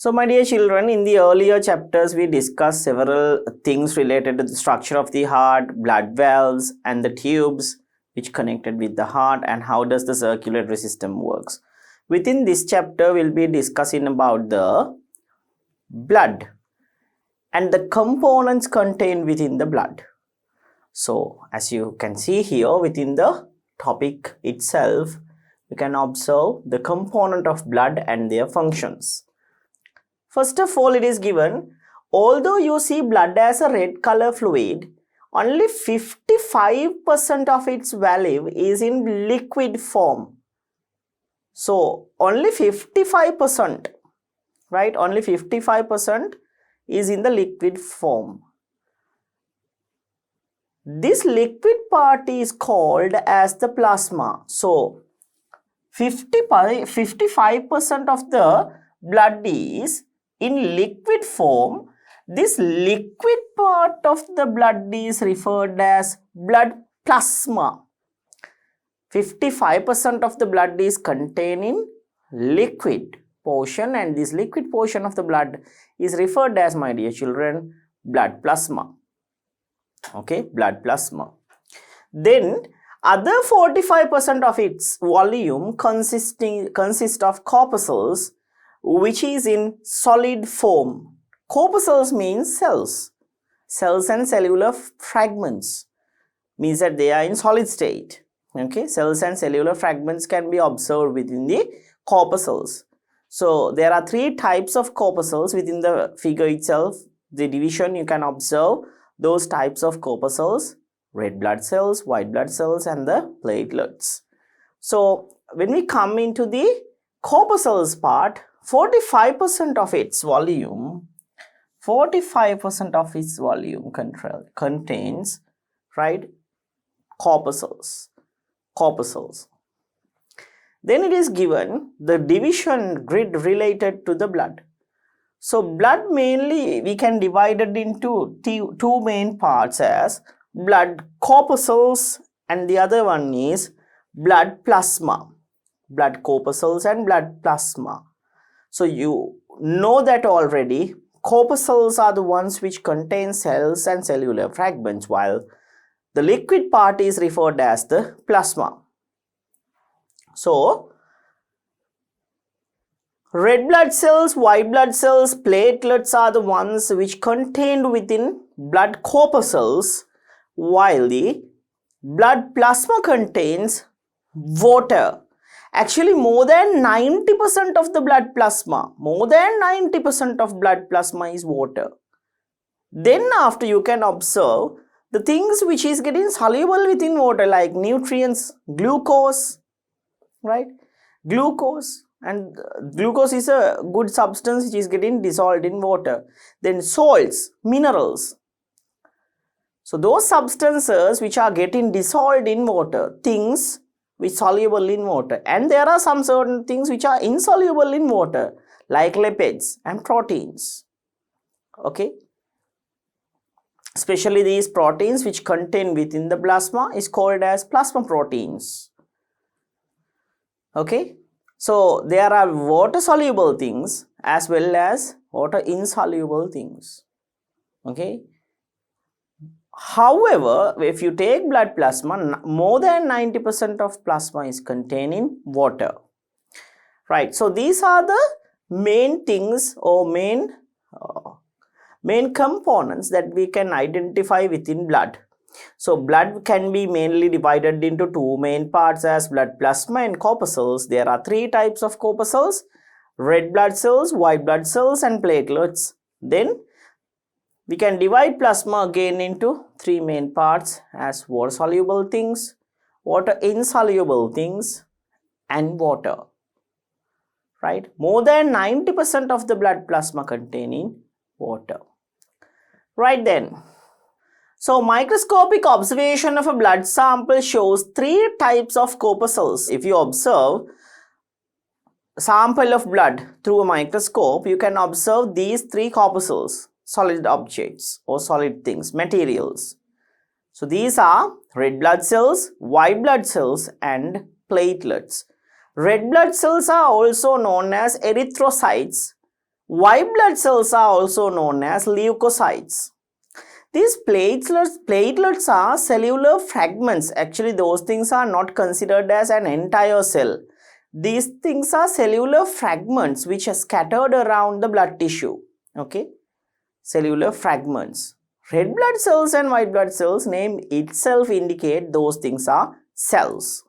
So my dear children, in the earlier chapters we discussed several things related to the structure of the heart, blood valves and the tubes which connected with the heart, and how does the circulatory system works. Within this chapter we'll be discussing about the blood and the components contained within the blood. So as you can see here within the topic itself, you can observe the component of blood and their functions. First of all, it is given, although you see blood as a red color fluid, only 55% of its value is in liquid form. So only 55%, right? Only 55% is in the liquid form. This liquid part is called as the plasma. So 55% of the blood is in liquid form. This liquid part of the blood is referred as blood plasma. 55% of the blood is contained in liquid portion, and this liquid portion of the blood is referred as, my dear children, blood plasma. Okay, blood plasma. Then other 45% of its volume consists of corpuscles, which is in solid form. Corpuscles means cells. Cells and cellular fragments means that they are in solid state. Okay, cells and cellular fragments can be observed within the corpuscles. So there are three types of corpuscles within the figure itself. The division you can observe those types of corpuscles: red blood cells, white blood cells, and the platelets. So when we come into the corpuscles part, 45% of its volume contains, right, corpuscles. Then it is given the division grid related to the blood. So blood mainly we can divide it into two main parts as blood corpuscles, and the other one is blood plasma. Blood corpuscles and blood plasma. So you know that already. Corpuscles are the ones which contain cells and cellular fragments, while the liquid part is referred as the plasma. So red blood cells, white blood cells, platelets are the ones which contained within blood corpuscles, while the blood plasma contains water. Actually, more than 90% of the blood plasma, is water. Then after, you can observe the things which is getting soluble within water, like nutrients, glucose, right? Glucose is a good substance which is getting dissolved in water. Then salts, minerals. So those substances which are getting dissolved in water, things which soluble in water, and there are some certain things which are insoluble in water, like lipids and proteins. Okay, especially these proteins which contain within the plasma is called as plasma proteins. Okay, so there are water soluble things as well as water insoluble things. Okay, however, if you take blood plasma, more than 90% of plasma is contained in water, right? So these are the main things or main components that we can identify within blood. So blood can be mainly divided into two main parts as blood plasma and corpuscles. There are three types of corpuscles: red blood cells, white blood cells, and platelets. Then we can divide plasma again into three main parts as water soluble things, water insoluble things, and water, right? More than 90% of the blood plasma containing water, right? Then, so microscopic observation of a blood sample shows three types of corpuscles. If you observe sample of blood through a microscope, you can observe these three corpuscles: solid objects or solid things, materials. So these are red blood cells, white blood cells, and platelets. Red blood cells are also known as erythrocytes, White blood cells are also known as leukocytes. These platelets are cellular fragments. Actually, those things are not considered as an entire cell. These things are cellular fragments which are scattered around the blood tissue. Okay, cellular fragments. Red blood cells and white blood cells, name itself indicate those things are cells.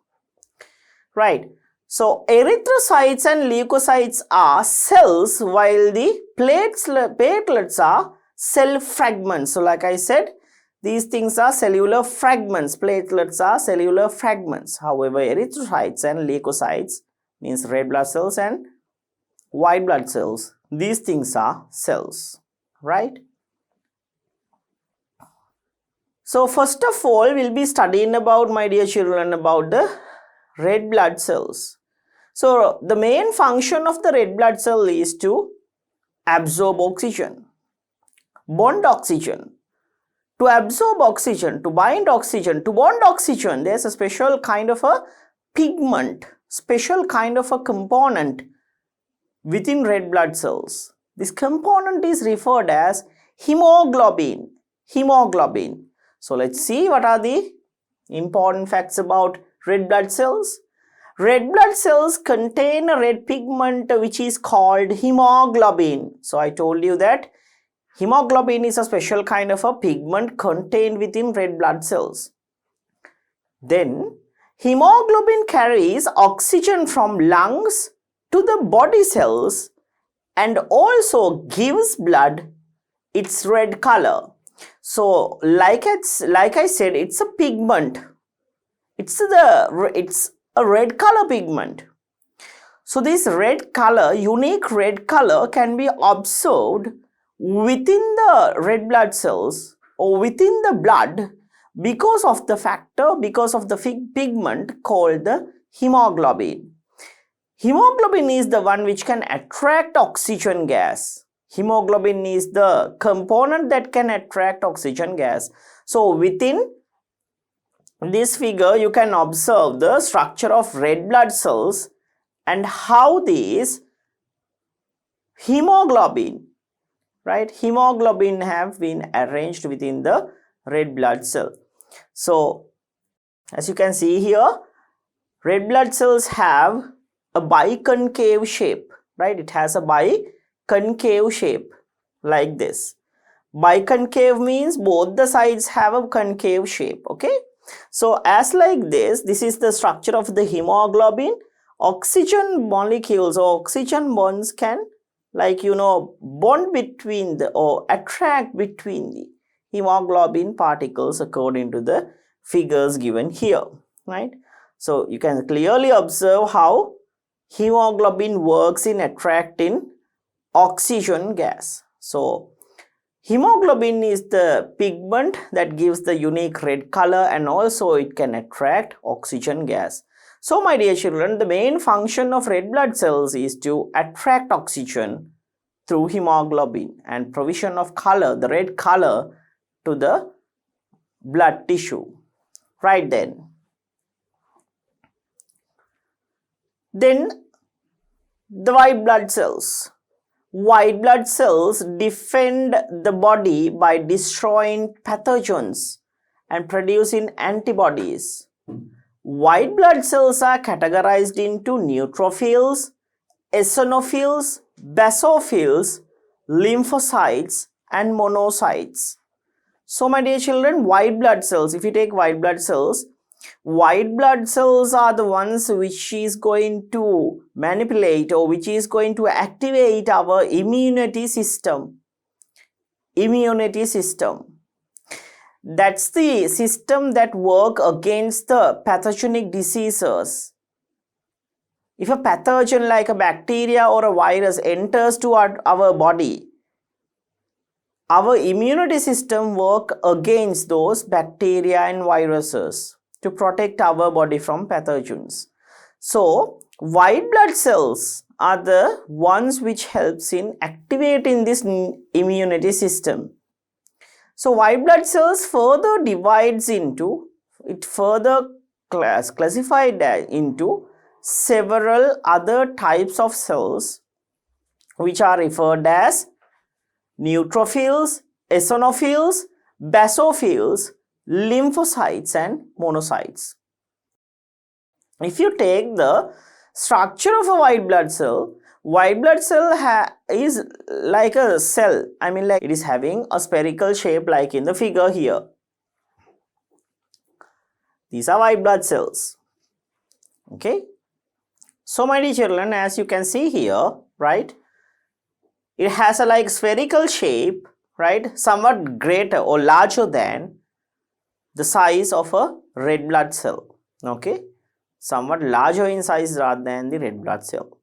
Right. So, erythrocytes and leukocytes are cells while the platelets are cell fragments. So, like I said, these things are cellular fragments. Platelets are cellular fragments. However, erythrocytes and leukocytes means red blood cells and white blood cells. These things are cells. Right. So, first of all, we'll be studying about, my dear children, about the red blood cells. So, the main function of the red blood cell is to absorb oxygen, bond oxygen. To absorb oxygen, to bind oxygen, to bond oxygen, there's a special kind of a pigment, special kind of a component within red blood cells. This component is referred as hemoglobin. Hemoglobin. So, let's see what are the important facts about red blood cells. Red blood cells contain a red pigment which is called hemoglobin. So, I told you that hemoglobin is a special kind of a pigment contained within red blood cells. Then, hemoglobin carries oxygen from lungs to the body cells and also gives blood its red color. So, like I said, it's a pigment. It's a red color pigment. So, this red color, unique red color can be observed within the red blood cells or within the blood because of the pigment called the hemoglobin. Hemoglobin is the one which can attract oxygen gas. Hemoglobin is the component that can attract oxygen gas. So, within this figure, you can observe the structure of red blood cells and how these hemoglobin, right, hemoglobin have been arranged within the red blood cell. So, as you can see here, red blood cells have a biconcave shape, right? It has a biconcave shape like this. Biconcave means both the sides have a concave shape, okay? So, as like this is the structure of the hemoglobin. Oxygen molecules or oxygen bonds can, like, bond between the or attract between the hemoglobin particles according to the figures given here, right? So, you can clearly observe how hemoglobin works in attracting oxygen gas. So, hemoglobin is the pigment that gives the unique red color and also it can attract oxygen gas. So, my dear children, the main function of red blood cells is to attract oxygen through hemoglobin and provision of color, the red color, to the blood tissue. Right then. Then the white blood cells. White blood cells defend the body by destroying pathogens and producing antibodies. White blood cells are categorized into neutrophils, eosinophils, basophils, lymphocytes and monocytes. So, my dear children, white blood cells, if you take white blood cells are the ones which is going to manipulate or which is going to activate our immunity system. That's the system that work against the pathogenic diseases. If a pathogen like a bacteria or a virus enters to our body, our immunity system work against those bacteria and viruses to protect our body from pathogens. So, white blood cells are the ones which helps in activating this immunity system. So, white blood cells further divides into, classified into several other types of cells which are referred as neutrophils, eosinophils, basophils, lymphocytes and monocytes. If you take the structure of a white blood cell is like a cell. I mean, like it is having a spherical shape like in the figure here. These are white blood cells. Okay. So my dear children, as you can see here, right, it has a like spherical shape, right, somewhat greater or larger than the size of a red blood cell. Okay, somewhat larger in size rather than the red blood cell.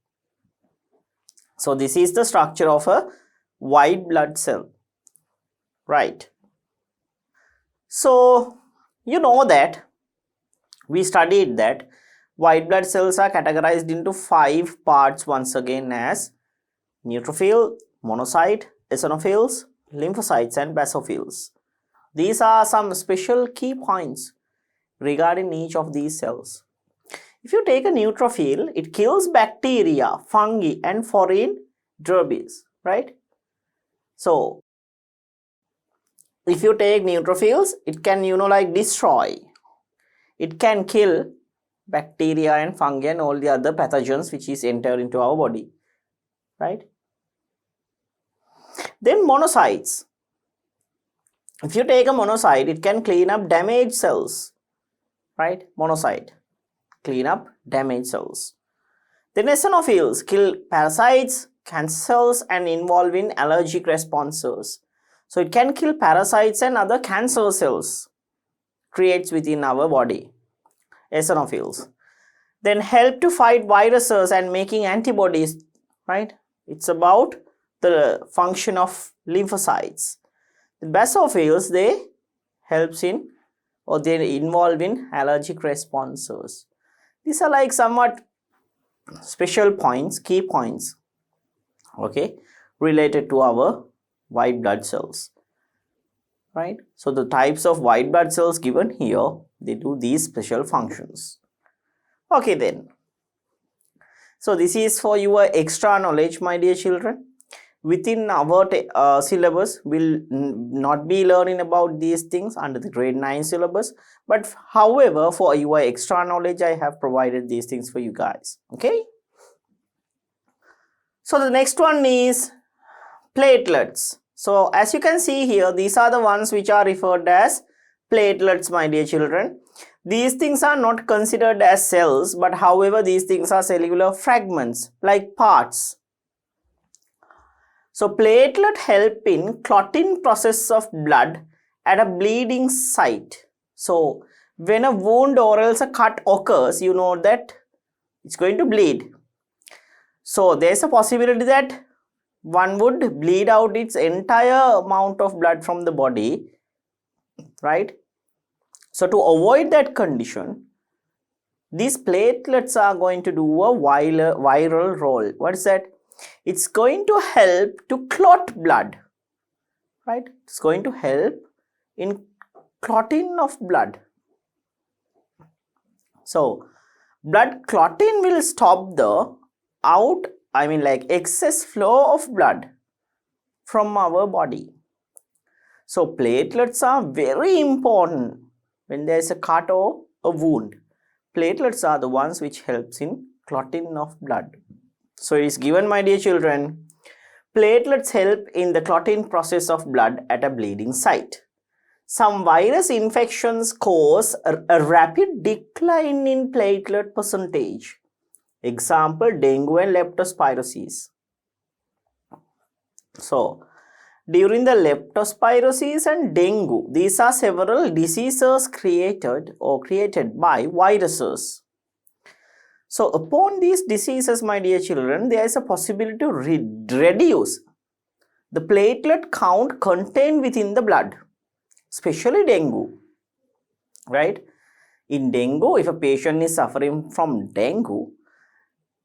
So this is the structure of a white blood cell, right? So you know that we studied that white blood cells are categorized into 5 parts once again as neutrophil, monocyte, eosinophils, lymphocytes and basophils. These are some special key points regarding each of these cells. If you take a neutrophil, it kills bacteria, fungi and foreign debris, right? So if you take neutrophils, it can like destroy. It can kill bacteria and fungi and all the other pathogens which is enter into our body, right? Then monocytes. If you take a monocyte, it can clean up damaged cells, right? Monocyte, clean up damaged cells. Then eosinophils kill parasites, cancer cells and involve in allergic responses. So it can kill parasites and other cancer cells creates within our body. Eosinophils. Then help to fight viruses and making antibodies, right? It's about the function of lymphocytes. The basophils, they helps in or they involve in allergic responses. These are like somewhat special points, key points, okay, related to our white blood cells, right? So the types of white blood cells given here, they do these special functions. Okay then. So this is for your extra knowledge, my dear children. Within our syllabus, we'll not be learning about these things under the grade 9 syllabus. But however, for your extra knowledge, I have provided these things for you guys. Okay. So the next one is platelets. So as you can see here, these are the ones which are referred as platelets, my dear children. These things are not considered as cells, but however, these things are cellular fragments like parts. So platelet help in clotting process of blood at a bleeding site. So when a wound or else a cut occurs, you know that it's going to bleed. So there's a possibility that one would bleed out its entire amount of blood from the body, right? So to avoid that condition, these platelets are going to do a viral role. What is that? It's going to help to clot blood, right? It's going to help in clotting of blood. So blood clotting will stop the excess flow of blood from our body. So platelets are very important when there is a cut or a wound. Platelets are the ones which helps in clotting of blood. So it is given, my dear children, platelets help in the clotting process of blood at a bleeding site. Some virus infections cause a rapid decline in platelet percentage. Example, dengue and leptospirosis. So during the leptospirosis and dengue, these are several diseases created by viruses. So upon these diseases, my dear children, there is a possibility to reduce the platelet count contained within the blood, especially dengue, right? In dengue, if a patient is suffering from dengue,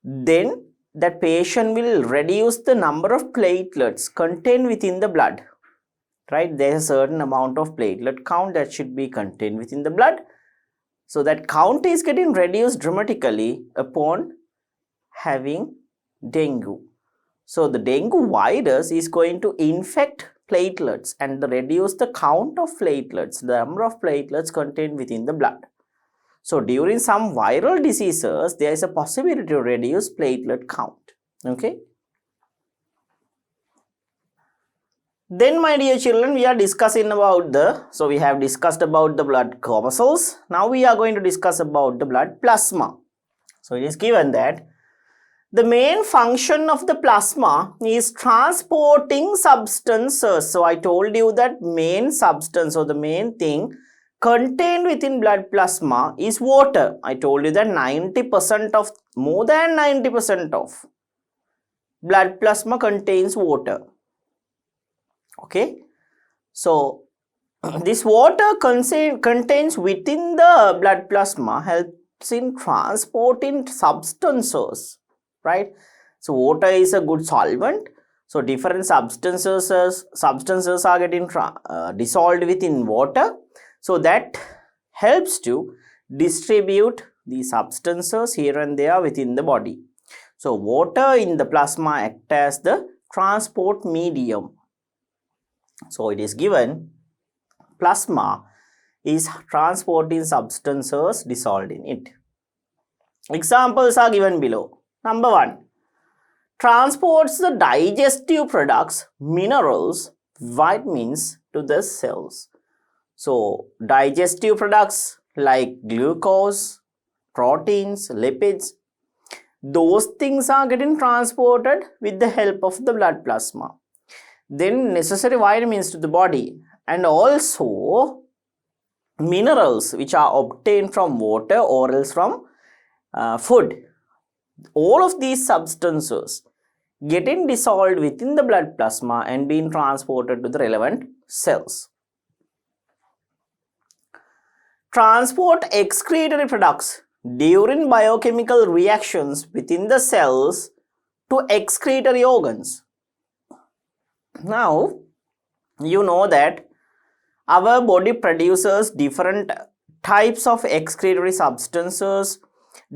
then that patient will reduce the number of platelets contained within the blood, right? There is a certain amount of platelet count that should be contained within the blood. So that count is getting reduced dramatically upon having dengue. So the dengue virus is going to infect platelets and reduce the count of platelets, the number of platelets contained within the blood. So during some viral diseases, there is a possibility to reduce platelet count. Okay. Then my dear children, we are discussing about we have discussed about the blood corpuscles. Now we are going to discuss about the blood plasma. So it is given that the main function of the plasma is transporting substances. So I told you that main substance or the main thing contained within blood plasma is water. I told you that more than 90% of blood plasma contains water. Okay, so this water contains within the blood plasma helps in transporting substances, right? So water is a good solvent. So different substances are getting dissolved within water. So that helps to distribute the substances here and there within the body. So water in the plasma acts as the transport medium. So it is given plasma is transporting substances dissolved in it. Examples are given below. Number 1, transports the digestive products, minerals, vitamins to the cells. So digestive products like glucose, proteins, lipids, those things are getting transported with the help of the blood plasma. Then necessary vitamins to the body and also minerals which are obtained from water or else from food. All of these substances getting dissolved within the blood plasma and being transported to the relevant cells. Transport excretory products during biochemical reactions within the cells to excretory organs. Now, you know that our body produces different types of excretory substances,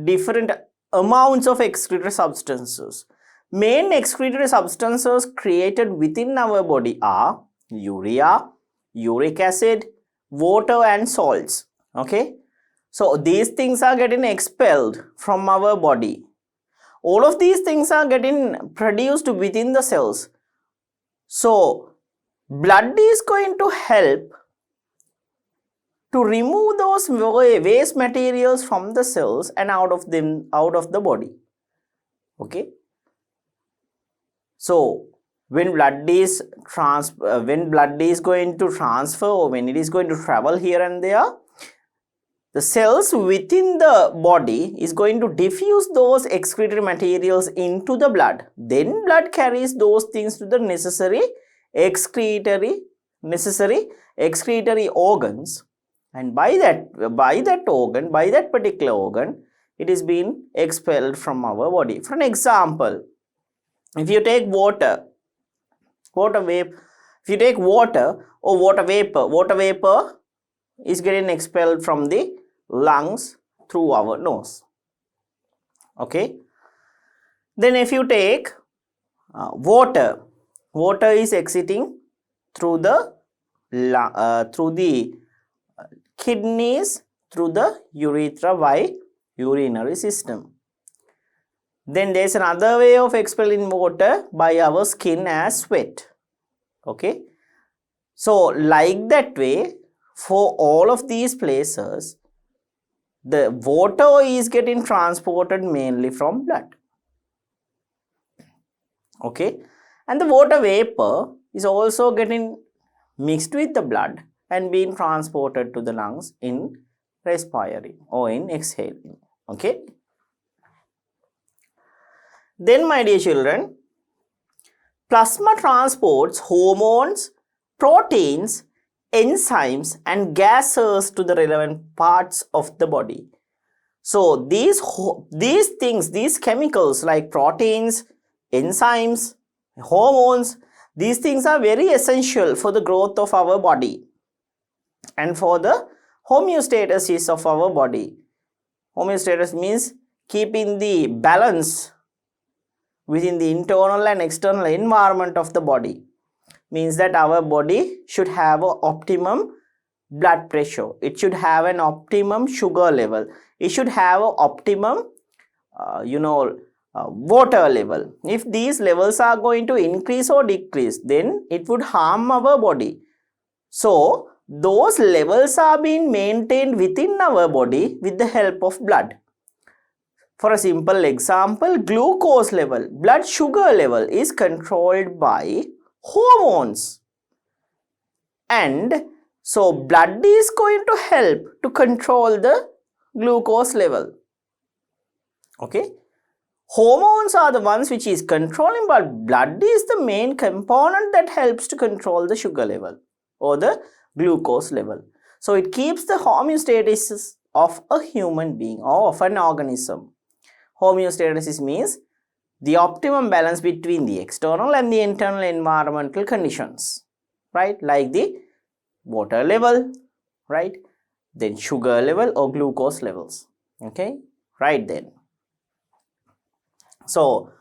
different amounts of excretory substances. Main excretory substances created within our body are urea, uric acid, water and salts. Okay, so these things are getting expelled from our body. All of these things are getting produced within the cells. So blood is going to help to remove those waste materials from the cells and out of the body. Okay, so when blood is going to transfer, or when it is going to travel here and there, the cells within the body is going to diffuse those excretory materials into the blood. Then blood carries those things to the necessary excretory organs, and by that particular organ, it is being expelled from our body. For an example, if you take water vapor is getting expelled from the lungs through our nose. Okay, then if you take water is exiting through the kidneys, through the urethra by urinary system. Then there is another way of expelling water by our skin as sweat. Okay, so like that way, for all of these places, the water is getting transported mainly from blood. Okay, and the water vapor is also getting mixed with the blood and being transported to the lungs in respiring or in exhaling. Okay, then my dear children, plasma transports hormones, proteins, enzymes and gases to the relevant parts of the body. So these chemicals like proteins, enzymes, hormones, these things are very essential for the growth of our body and for the homeostasis of our body. Homeostasis means keeping the balance within the internal and external environment of the body. Means that our body should have an optimum blood pressure. It should have an optimum sugar level. It should have an optimum water level. If these levels are going to increase or decrease, then it would harm our body. So those levels are being maintained within our body with the help of blood. For a simple example, glucose level, blood sugar level is controlled by hormones. And so blood is going to help to control the glucose level. Okay. Hormones are the ones which is controlling, but blood is the main component that helps to control the sugar level or the glucose level. So it keeps the homeostasis of a human being or of an organism. Homeostasis means the optimum balance between the external and the internal environmental conditions, right? Like the water level, right? Then sugar level or glucose levels, okay? Right then. So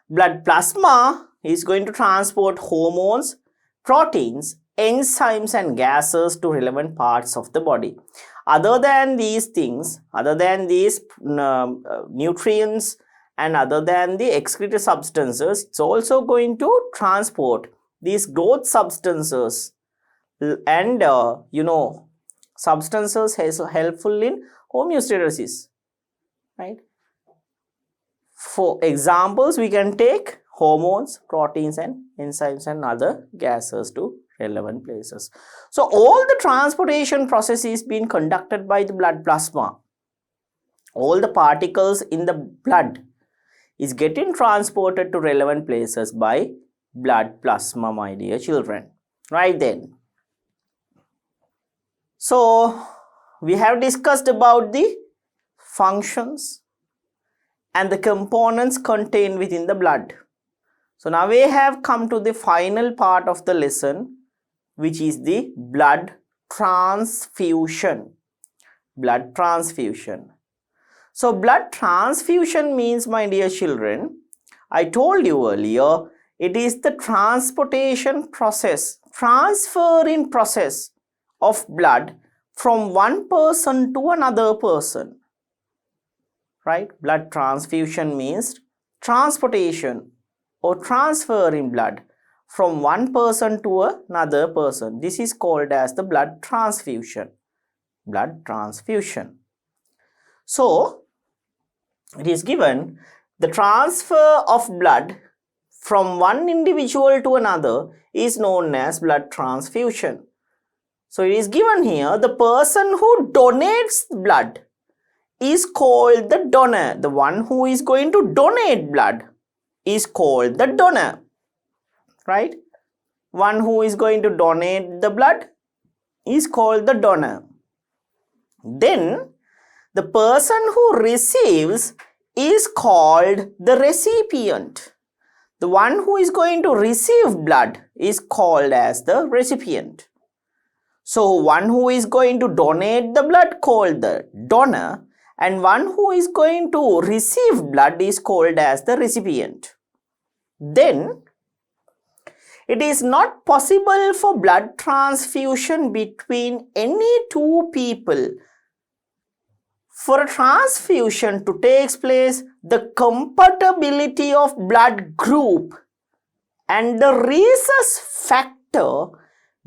blood plasma is going to transport hormones, proteins, enzymes and gases to relevant parts of the body. Other than these things, other than these nutrients and other than the excreted substances, it's also going to transport these growth substances and substances helpful in homeostasis, right? For examples, we can take hormones, proteins and enzymes and other gases to relevant places. So all the transportation process is being conducted by the blood plasma. All the particles in the blood is getting transported to relevant places by blood plasma, my dear children. Right then. So we have discussed about the functions and the components contained within the blood. So now we have come to the final part of the lesson, which is the blood transfusion. Blood transfusion. So blood transfusion means, my dear children, I told you earlier, it is the transportation process, transferring process of blood from one person to another person. Right? Blood transfusion means transportation or transferring blood from one person to another person. This is called as the blood transfusion. Blood transfusion. So it is given the transfer of blood from one individual to another is known as blood transfusion. So it is given here the person who donates blood is called the donor. The one who is going to donate blood is called the donor, right? One who is going to donate the blood is called the donor. Then the person who receives is called the recipient. The one who is going to receive blood is called as the recipient. So one who is going to donate the blood called the donor, and one who is going to receive blood is called as the recipient. Then it is not possible for blood transfusion between any two people. For a transfusion to take place, the compatibility of blood group and the rhesus factor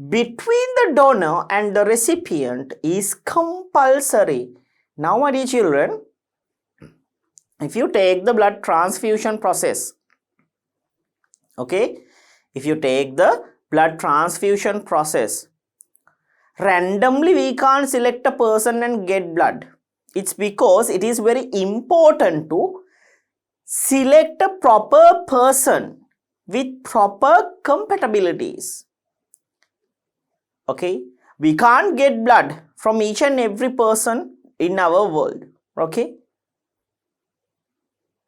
between the donor and the recipient is compulsory. Now, my dear children, if you take the blood transfusion process, okay, if you take the blood transfusion process, randomly we can't select a person and get blood. It's because it is very important to select a proper person with proper compatibilities. Okay, we can't get blood from each and every person in our world. Okay,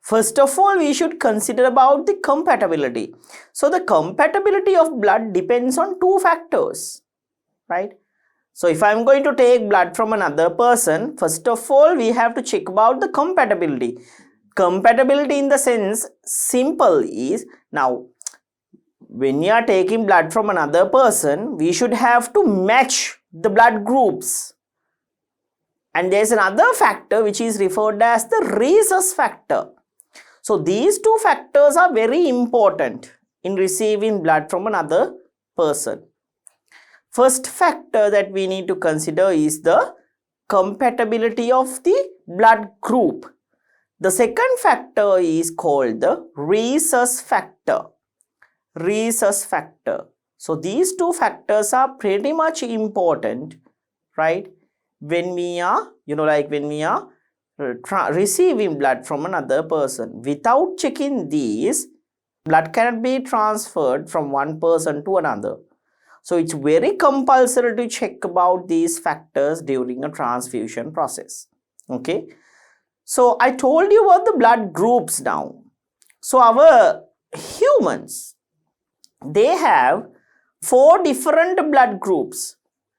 first of all, we should consider about the compatibility. So the compatibility of blood depends on two factors, right? So if I am going to take blood from another person, first of all, we have to check about the compatibility. Compatibility in the sense simple is, now when you are taking blood from another person, we should have to match the blood groups. And there is another factor which is referred as the rhesus factor. So these two factors are very important in receiving blood from another person. First factor that we need to consider is the compatibility of the blood group. The second factor is called the rhesus factor. Rhesus factor. So these two factors are pretty much important, right? When we are, when we are receiving blood from another person. Without checking these, blood cannot be transferred from one person to another. So it's very compulsory to check about these factors during a transfusion process. Okay. So I told you about the blood groups now. So our humans, they have 4 different blood groups.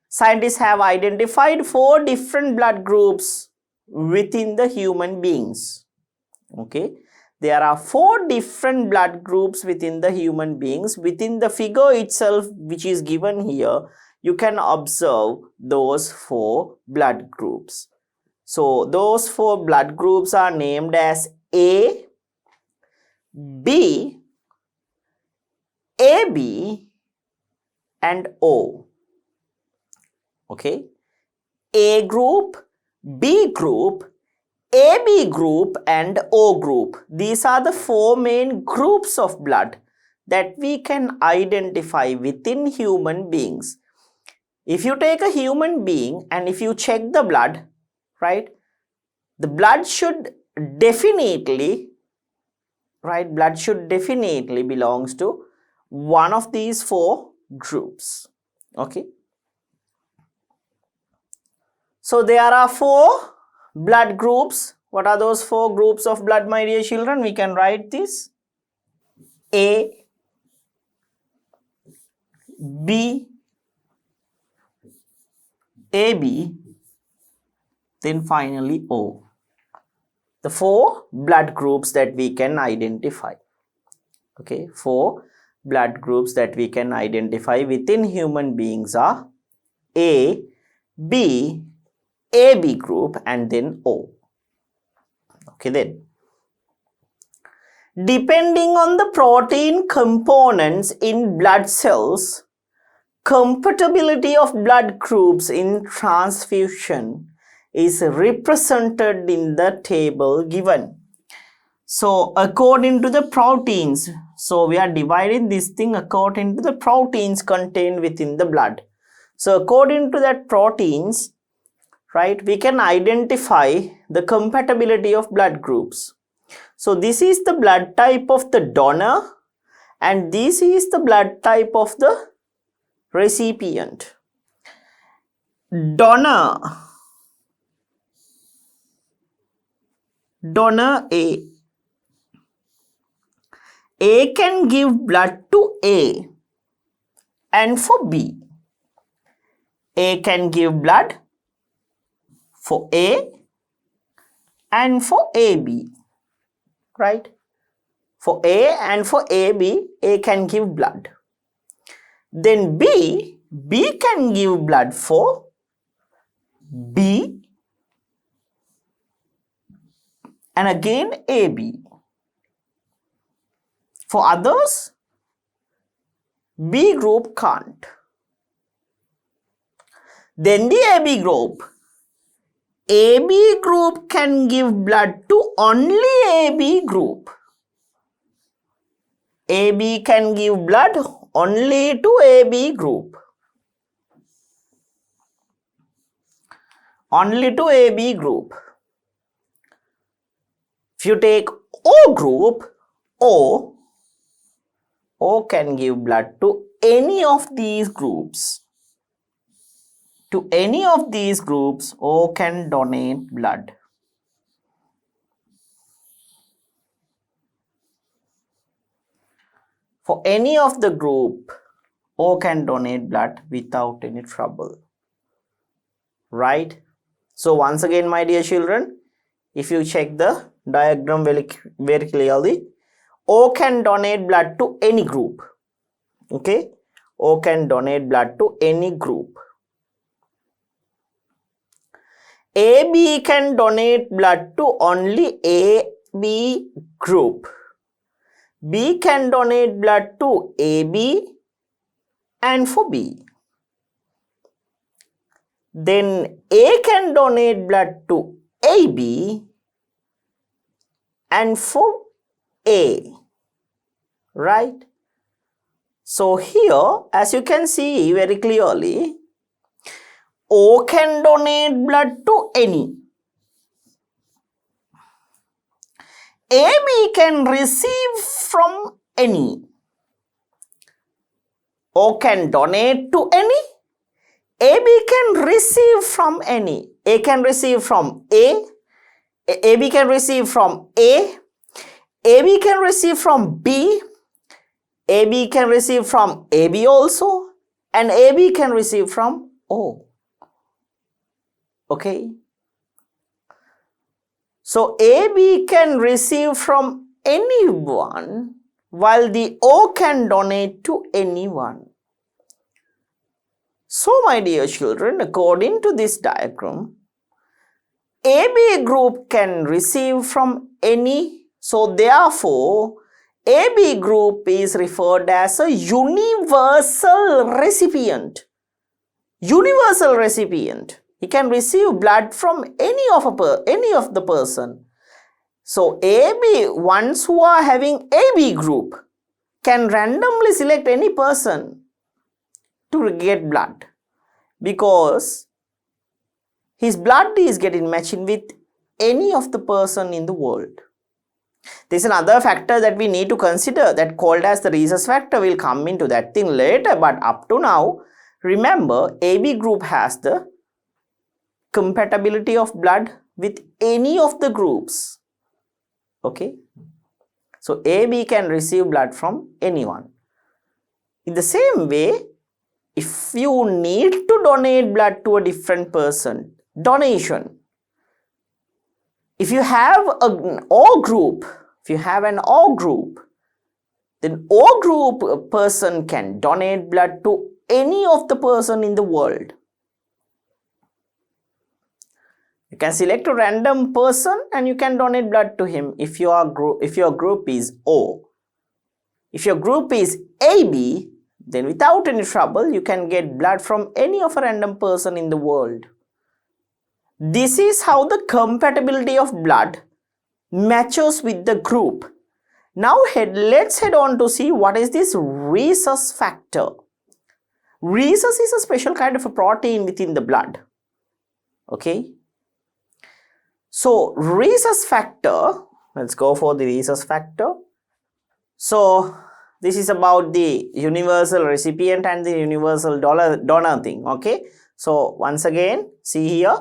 Scientists have identified 4 different blood groups within the human beings. Okay. There are 4 different blood groups within the human beings. Within the figure itself, which is given here, you can observe those 4 blood groups. So those 4 blood groups are named as A, B, AB and O. Okay. A group, B group, AB group and O group. These are the 4 main groups of blood that we can identify within human beings. If you take a human being and if you check the blood, right, the blood should definitely, belongs to one of these 4 groups. Okay. So there are 4 blood groups. What are those 4 groups of blood, my dear children? We can write this: A, B, AB, then finally O. The 4 blood groups that we can identify. Okay, 4 blood groups that we can identify within human beings are A, B, AB group and then O. Okay, then depending on the protein components in blood cells, compatibility of blood groups in transfusion is represented in the table given. So according to the proteins, so we are dividing this thing according to the proteins contained within the blood. So according to that proteins, right, we can identify the compatibility of blood groups. So this is the blood type of the donor and this is the blood type of the recipient. Donor A. A can give blood to A and for B. A can give blood for A and for AB, right? For A and for AB, A can give blood. Then B can give blood for B and again AB. For others, B group can't. Then the AB group. AB group can give blood to only AB group. AB can give blood only to AB group. Only to AB group. If you take O group, O can give blood to any of these groups. To any of these groups, O can donate blood. For any of the group, O can donate blood without any trouble. Right? So once again, my dear children, if you check the diagram very clearly. O can donate blood to any group. Okay, O can donate blood to any group. AB can donate blood to only AB group. B can donate blood to AB and for B. Then A can donate blood to AB and for A, right? So here, as you can see very clearly, O can donate blood to any. AB can receive from any. O can donate to any. AB can receive from any. A can receive from A. AB can receive from A. AB can receive from B. AB can receive from AB also. And AB can receive from O. Okay. So AB can receive from anyone while the O can donate to anyone. So my dear children, according to this diagram, AB group can receive from any. So therefore, AB group is referred as a universal recipient. Universal recipient. He can receive blood from any of the person. So AB, ones who are having AB group can randomly select any person to get blood because his blood is getting matching with any of the person in the world. There is another factor that we need to consider that called as the rhesus factor. We'll come into that thing later, but up to now, remember AB group has the compatibility of blood with any of the groups. Okay, so AB can receive blood from anyone. In the same way, if you need to donate blood to a different person, donation. If you have an O group, then O group person can donate blood to any of the person in the world. You can select a random person and you can donate blood to him if your group is O. If your group is AB, then without any trouble you can get blood from any of a random person in the world. This is how the compatibility of blood matches with the group. Now let's head on to see what is this rhesus factor. Rhesus is a special kind of a protein within the blood. Okay. So rhesus factor, let's go for the rhesus factor. So this is about the universal recipient and the universal donor thing. Okay. So once again, see here,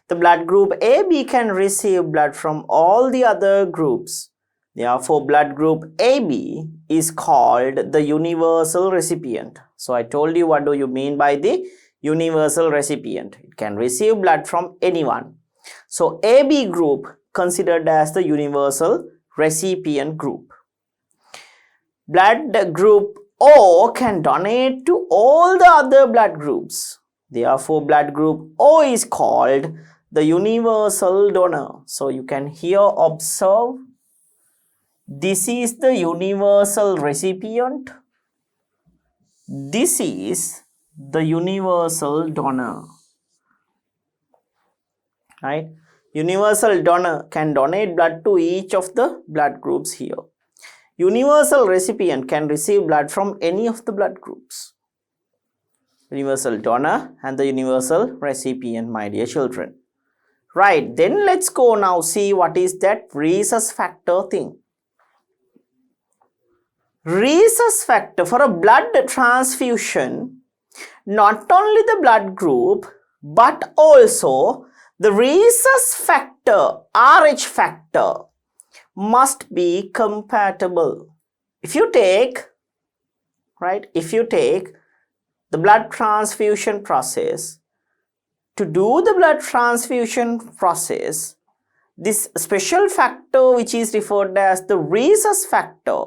the blood group AB can receive blood from all the other groups. Therefore, blood group AB is called the universal recipient. So I told you what do you mean by the universal recipient. It can receive blood from anyone. So AB group considered as the universal recipient group. Blood group O can donate to all the other blood groups. Therefore, blood group O is called the universal donor. So you can here observe, this is the universal recipient. This is the universal donor. Right? Universal donor can donate blood to each of the blood groups here. Universal recipient can receive blood from any of the blood groups. Universal donor and the universal recipient, my dear children. Right, then let's go now see what is that rhesus factor thing. Rhesus factor for a blood transfusion, not only the blood group but also the rhesus factor, RH factor, must be compatible. If you take the blood transfusion process, to do the blood transfusion process, this special factor which is referred as the rhesus factor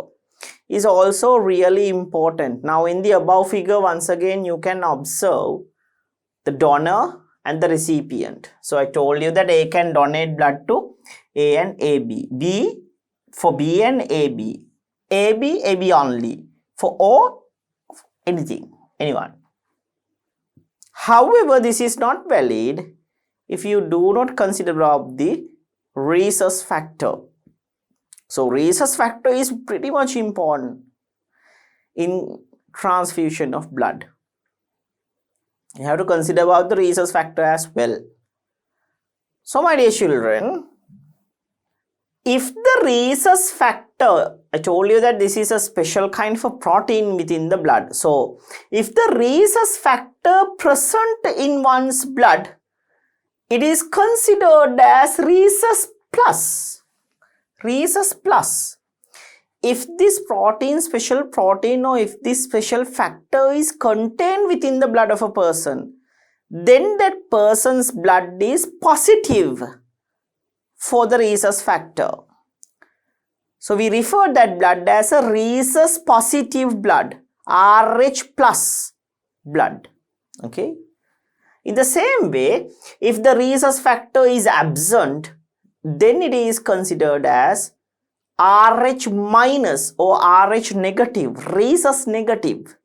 is also really important. Now in the above figure, once again you can observe the donor and the recipient. So I told you that A can donate blood to A and AB. B for B and AB. AB, AB only. For O, anything, anyone. However, this is not valid if you do not consider of the rhesus factor. So rhesus factor is pretty much important in transfusion of blood. You have to consider about the rhesus factor as well. So my dear children, if the rhesus factor, I told you that this is a special kind of a protein within the blood. So if the rhesus factor present in one's blood, it is considered as rhesus plus. Rhesus plus. If this protein, special protein, or if this special factor is contained within the blood of a person, then that person's blood is positive for the rhesus factor. So we refer that blood as a rhesus positive blood, RH plus blood. Okay. In the same way, if the rhesus factor is absent, then it is considered as RH minus or RH negative, rhesus negative.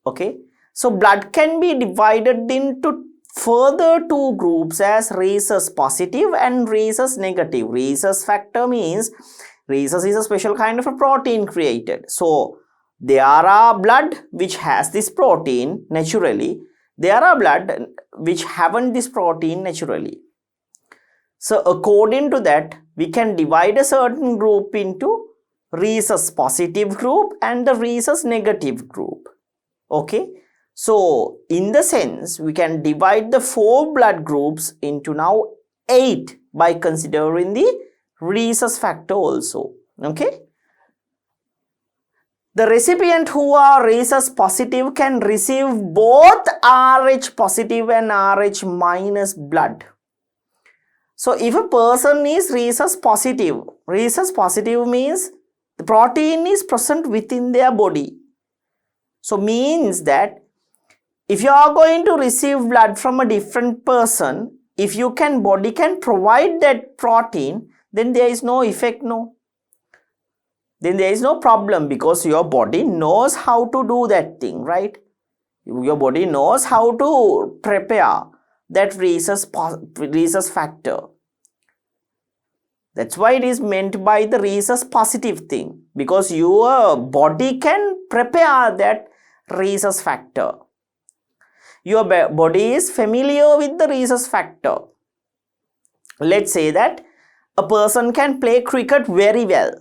Okay. So blood can be divided into further two groups as rhesus positive and rhesus negative. Rhesus factor means rhesus is a special kind of a protein created. So there are blood which has this protein naturally. There are blood which haven't this protein naturally. So according to that, we can divide a certain group into rhesus positive group and the rhesus negative group. Okay. So in the sense, we can divide the 4 blood groups into now 8 by considering the rhesus factor also. Okay. The recipient who are rhesus positive can receive both RH positive and RH minus blood. So if a person is rhesus positive means the protein is present within their body. So means that if you are going to receive blood from a different person, if body can provide that protein, then there is no effect, no. Then there is no problem because your body knows how to do that thing, right? Your body knows how to prepare that rhesus factor. That's why it is meant by the rhesus positive thing, because your body can prepare that rhesus factor. Your body is familiar with the rhesus factor. Let's say that a person can play cricket very well.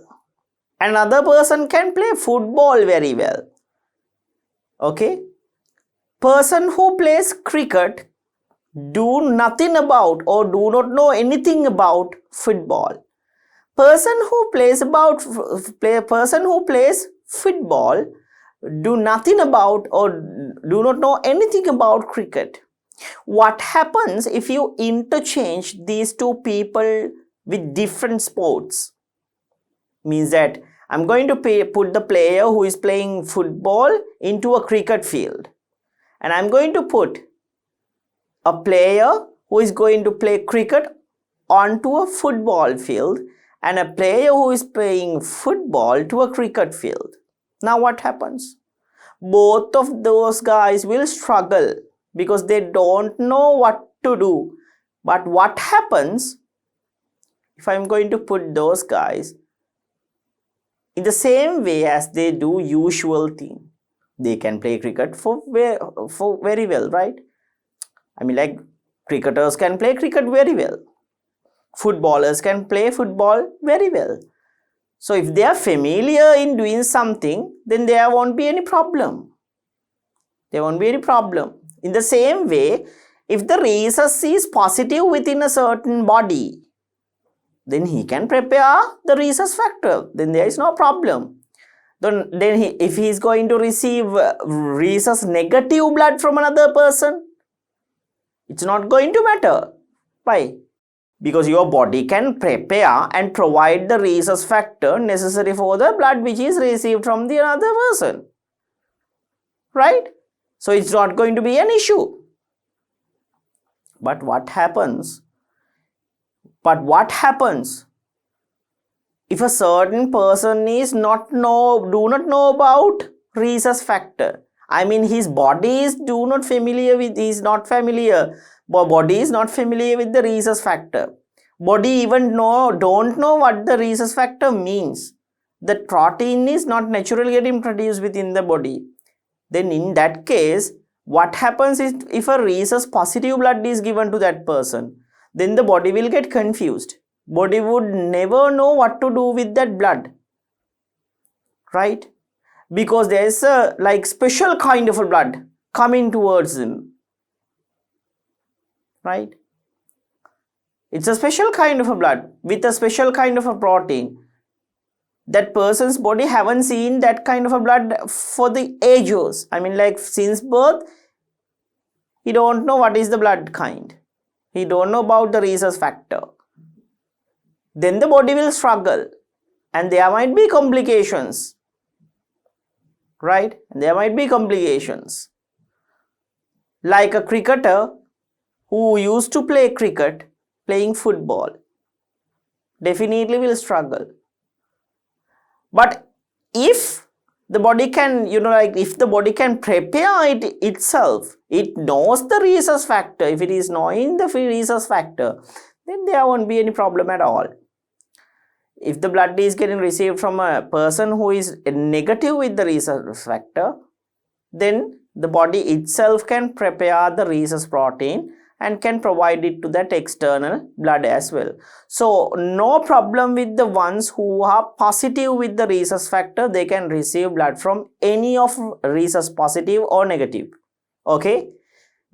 Another person can play football very well. Okay. Person who plays cricket do nothing about or do not know anything about football. Person who plays football do nothing about or do not know anything about cricket. What happens if you interchange these two people with different sports? Means that I'm going to put the player who is playing football into a cricket field, and I'm going to put a player who is going to play cricket onto a football field and a player who is playing football to a cricket field. Now what happens? Both of those guys will struggle because they don't know what to do. But what happens if I'm going to put those guys in the same way as they do usual thing? They can play cricket for very well, right? I mean, like, cricketers can play cricket very well. Footballers can play football very well. So if they are familiar in doing something, then there won't be any problem. There won't be any problem. In the same way, if the rhesus is positive within a certain body, then he can prepare the rhesus factor. Then there is no problem. If he is going to receive rhesus negative blood from another person, it's not going to matter. Why? because your body can prepare and provide the rhesus factor necessary for the blood which is received from the other person, right? So it's not going to be an issue. But what happens if a certain person is do not know about rhesus factor? I mean, his body is not familiar with the rhesus factor. Body even don't know what the rhesus factor means. The protein is not naturally getting produced within the body. Then in that case, what happens is, if a rhesus positive blood is given to that person, then the body will get confused. Body would never know what to do with that blood, right? Because there is a special kind of a blood coming towards him, right? It's a special kind of a blood with a special kind of a protein. That person's body haven't seen that kind of a blood for the ages. I mean, since birth, he don't know what is the blood kind. He don't know about the rhesus factor. Then the body will struggle and there might be complications, right? There might be complications. Like a cricketer who used to play cricket, playing football, definitely will struggle. But if the body can, if the body can prepare it itself, it knows the rhesus factor. If it is knowing the rhesus factor, then there won't be any problem at all. If the blood is getting received from a person who is negative with the rhesus factor, then the body itself can prepare the rhesus protein and can provide it to that external blood as well. So no problem with the ones who are positive with the rhesus factor. They can receive blood from any of rhesus positive or negative. Okay.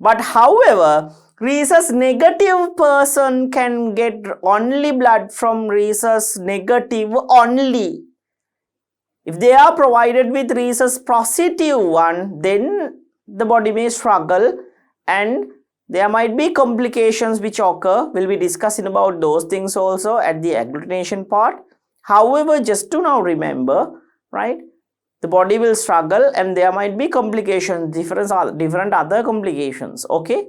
But however, rhesus negative person can get only blood from rhesus negative only. If they are provided with rhesus positive one, then the body may struggle and there might be complications which occur. We'll be discussing about those things also at the agglutination part. However, just to now remember, right, the body will struggle and there might be complications, different other complications, okay?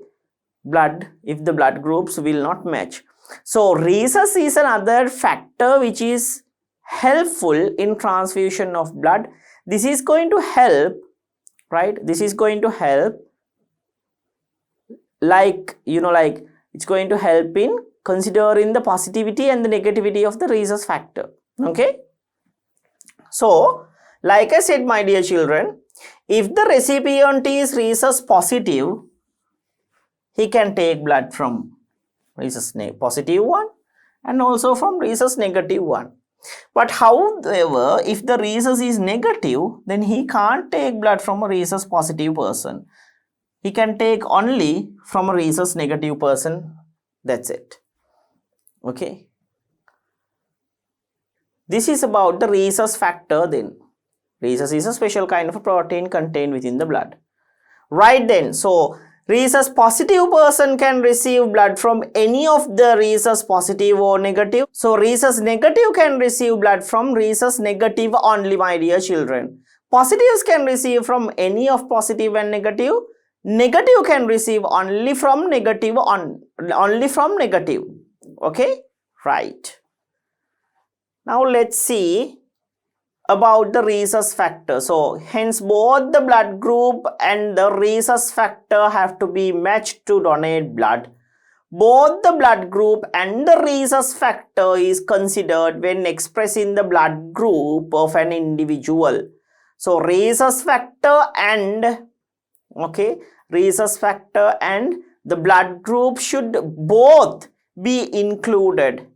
If the blood groups will not match. So rhesus is another factor which is helpful in transfusion of blood. This is going to help, right? This is going to help it's going to help in considering the positivity and the negativity of the rhesus factor. Okay. So, like I said, my dear children, if the recipient is rhesus positive, he can take blood from rhesus positive one and also from rhesus negative one. But however, if the rhesus is negative, then he can't take blood from a rhesus positive person. He can take only from a rhesus negative person. That's it. Okay. This is about the rhesus factor then. Rhesus is a special kind of a protein contained within the blood. Right then. So, rhesus positive person can receive blood from any of the rhesus positive or negative. So, rhesus negative can receive blood from rhesus negative only, my dear children. Positives can receive from any of positive and negative. Negative can receive only from negative Okay, right. Now let's see about the rhesus factor. So hence both the blood group and the rhesus factor have to be matched to donate blood. Both the blood group and the rhesus factor is considered when expressing the blood group of an individual. So rhesus factor and rhesus factor and the blood group should both be included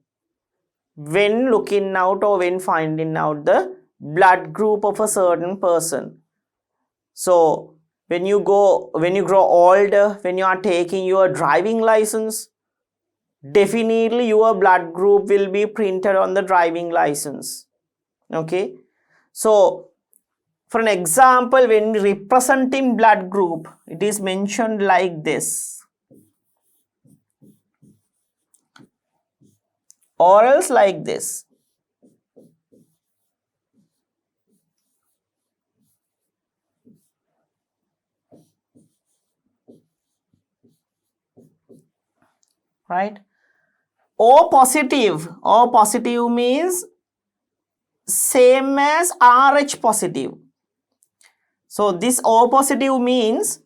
when looking out or when finding out the blood group of a certain person. So when you grow older, when you are taking your driving license, definitely your blood group will be printed on the driving license. Okay. So for an example, when representing blood group, it is mentioned like this. or else like this. Right? O positive means same as Rh positive. So this O positive means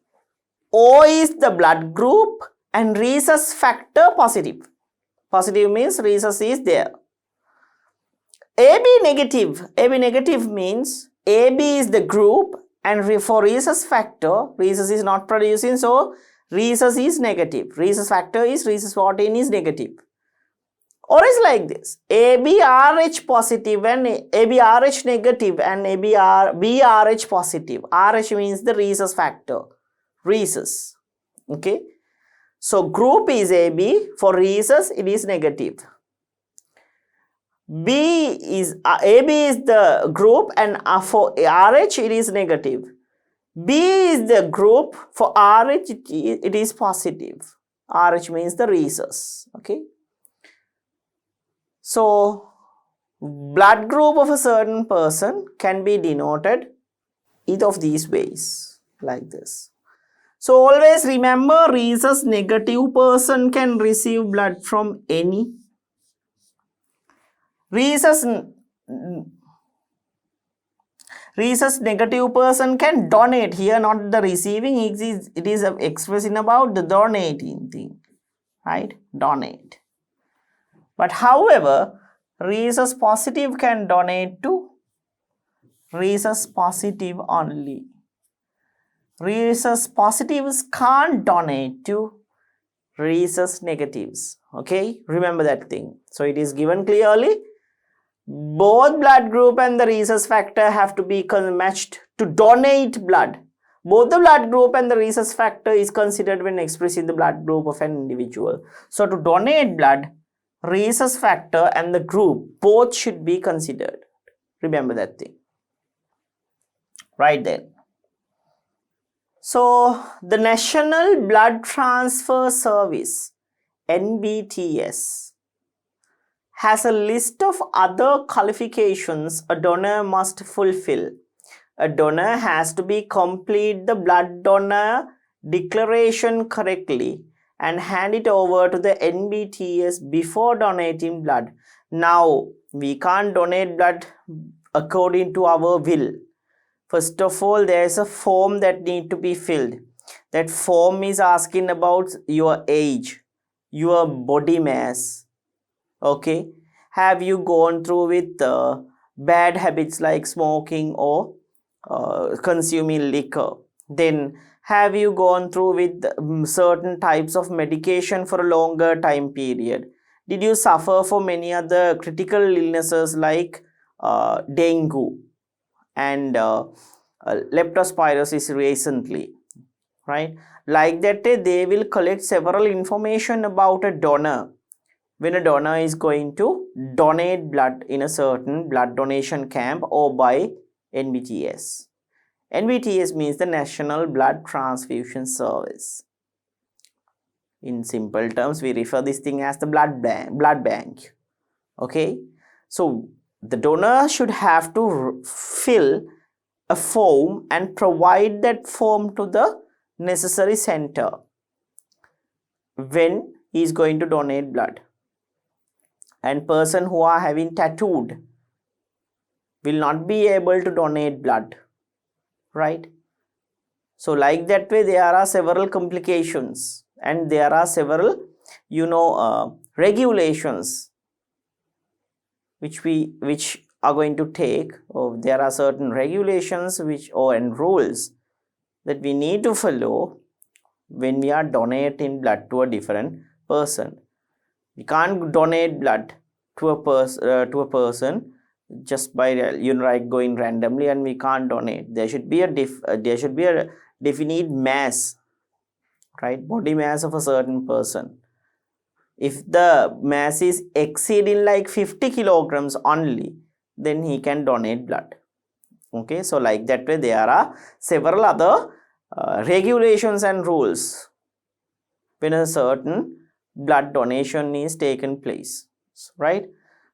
O is the blood group and rhesus factor positive. Positive means rhesus is there. AB negative means AB is the group and for rhesus factor, rhesus is not producing, so rhesus is negative. Rhesus factor is rhesus protein is negative. Or is like this, ABRH positive and ABRH negative and BRH positive. RH means the rhesus factor, rhesus. Okay. So group is AB, for rhesus it is negative. AB is the group and for RH it is negative. B is the group, for RH it is positive. RH means the rhesus. Okay. So blood group of a certain person can be denoted either of these ways, like this. So always remember, rhesus negative person can receive blood from any. Rhesus negative person can donate. Here not the receiving, it is expressing about the donating thing, right? Donate. But however, rhesus positive can donate to rhesus positive only. Rhesus positives can't donate to rhesus negatives. Okay, remember that thing. So it is given clearly. Both blood group and the rhesus factor have to be matched to donate blood. Both the blood group and the rhesus factor is considered when expressing the blood group of an individual. So to donate blood, rhesus factor and the group both should be considered. Remember that thing. Right then. So the National Blood Transfer Service, NBTS, has a list of other qualifications a donor must fulfill. A donor has to be complete the blood donor declaration correctly and hand it over to the NBTS before donating blood. Now, we can't donate blood according to our will. First of all, there is a form that need to be filled. That form is asking about your age, your body mass. Okay, have you gone through with bad habits like smoking or consuming liquor? Then have you gone through with certain types of medication for a longer time period? Did you suffer from many other critical illnesses like dengue and leptospirosis recently, right? Like that, they will collect several information about a donor when a donor is going to donate blood in a certain blood donation camp or by NBTS. NBTS means the National Blood Transfusion Service. In simple terms, we refer this thing as the blood bank. Okay, so the donor should have to fill a form and provide that form to the necessary center when he is going to donate blood. And person who are having tattooed will not be able to donate blood, right? So like that way, there are several complications and there are several regulations which are going to take, or there are certain regulations and rules that we need to follow when we are donating blood to a different person. We can't donate blood to a person just by like going randomly, and we can't donate. There should be a definite mass, right? Body mass of a certain person. If the mass is exceeding like 50 kilograms only, then he can donate blood. Okay, so like that way, there are several other regulations and rules when a certain blood donation is taken place. right?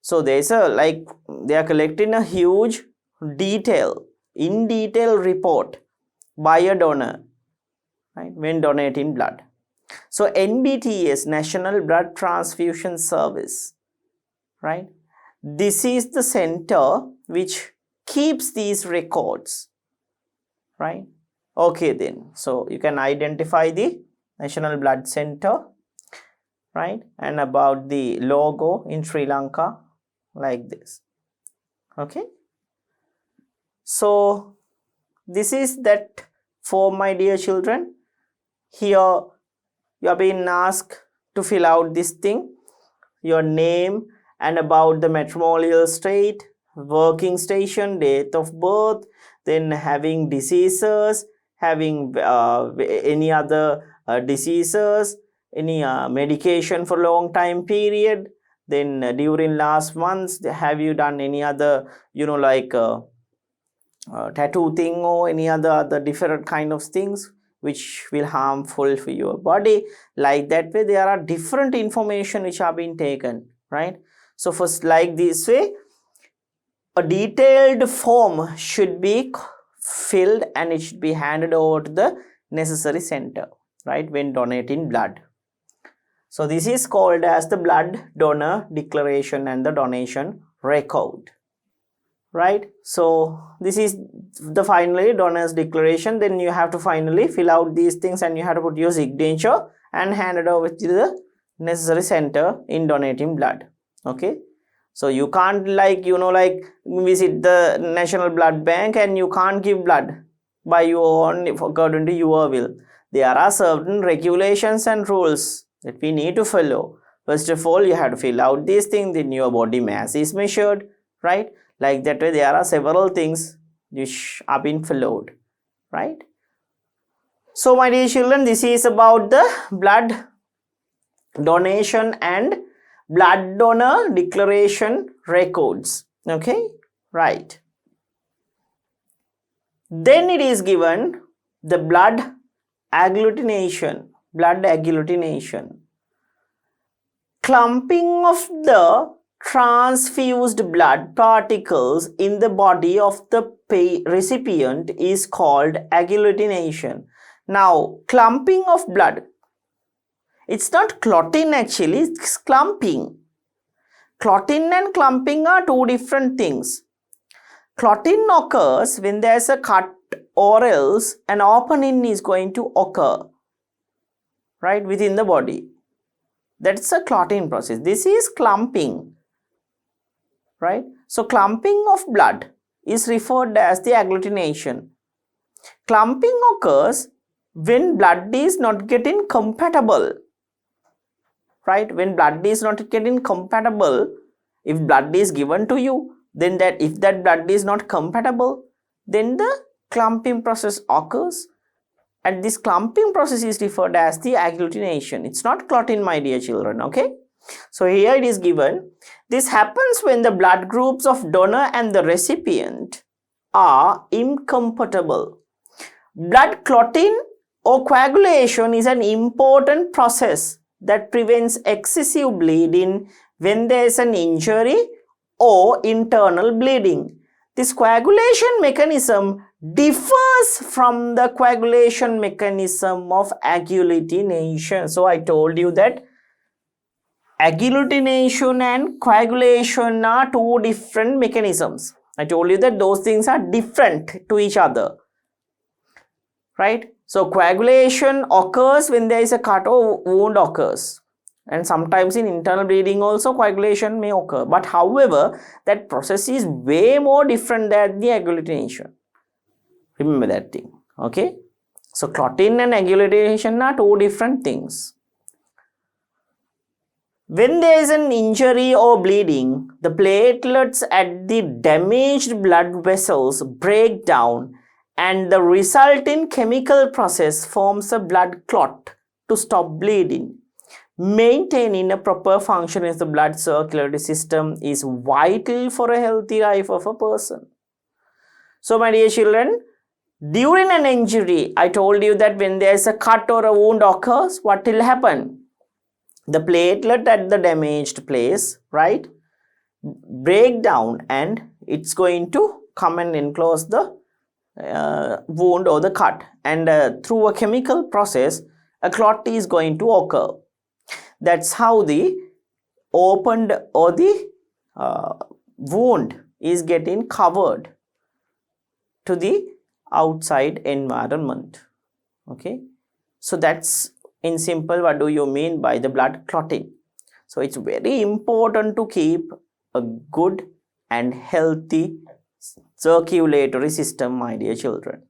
So there's a they are collecting a huge in detail report by a donor, right, when donating blood. So NBTS, National Blood Transfusion Service, right? This is the center which keeps these records, right? Okay then, so you can identify the National Blood Center, right? And about the logo in Sri Lanka, like this. Okay, so this is that form, my dear children. Here you are being asked to fill out this thing, your name and about the matrimonial state, working station, date of birth, then having diseases, having any other diseases, any medication for long time period, then during last months have you done any other tattoo thing or any other different kind of things which will harmful for your body. Like that way there are different information which are being taken, right? So first, like this way, a detailed form should be filled and it should be handed over to the necessary center, right, when donating blood. So this is called as the blood donor declaration and the donation record, right? So this is the finally donor's declaration. Then you have to finally fill out these things and you have to put your signature and hand it over to the necessary center in donating blood. Okay, so you can't visit the National Blood Bank and you can't give blood by your own according to your will. There are certain regulations and rules that we need to follow. First of all, you have to fill out these things, then your body mass is measured, right? Like that way there are several things which are being followed, right? So my dear children, this is about the blood donation and blood donor declaration records. Okay, right. Then it is given the blood agglutination. Clumping of the transfused blood particles in the body of the recipient is called agglutination. Now, clumping of blood, it's not clotting actually, it's clumping. Clotting and clumping are two different things. Clotting occurs when there's a cut or else an opening is going to occur, right, within the body. That's a clotting process. This is clumping, right? So clumping of blood is referred as the agglutination. Clumping occurs when blood is not getting compatible, right? When blood is not getting compatible, if blood is given to you, then if that blood is not compatible, then the clumping process occurs, and this clumping process is referred as the agglutination. It's not clotting, my dear children. Okay, so here it is given, this happens when the blood groups of donor and the recipient are incompatible. Blood clotting or coagulation is an important process that prevents excessive bleeding when there is an injury or internal bleeding. This coagulation mechanism differs from the coagulation mechanism of agglutination. So I told you that agglutination and coagulation are two different mechanisms. I told you that those things are different to each other, right? So coagulation occurs when there is a cut or wound occurs, and sometimes in internal bleeding also coagulation may occur, but however that process is way more different than the agglutination. Remember that thing. Okay, so clotting and agglutination are two different things. When there is an injury or bleeding, the platelets at the damaged blood vessels break down and the resulting chemical process forms a blood clot to stop bleeding. Maintaining a proper function of the blood circulatory system is vital for a healthy life of a person. So my dear children, during an injury, I told you that when there is a cut or a wound occurs, what will happen? the platelet at the damaged place, right, break down, and it's going to come and enclose the wound or the cut, and through a chemical process a clot is going to occur. That's how the opened or the wound is getting covered to the outside environment. Okay, so that's in simple what do you mean by the blood clotting. So it's very important to keep a good and healthy circulatory system, my dear children.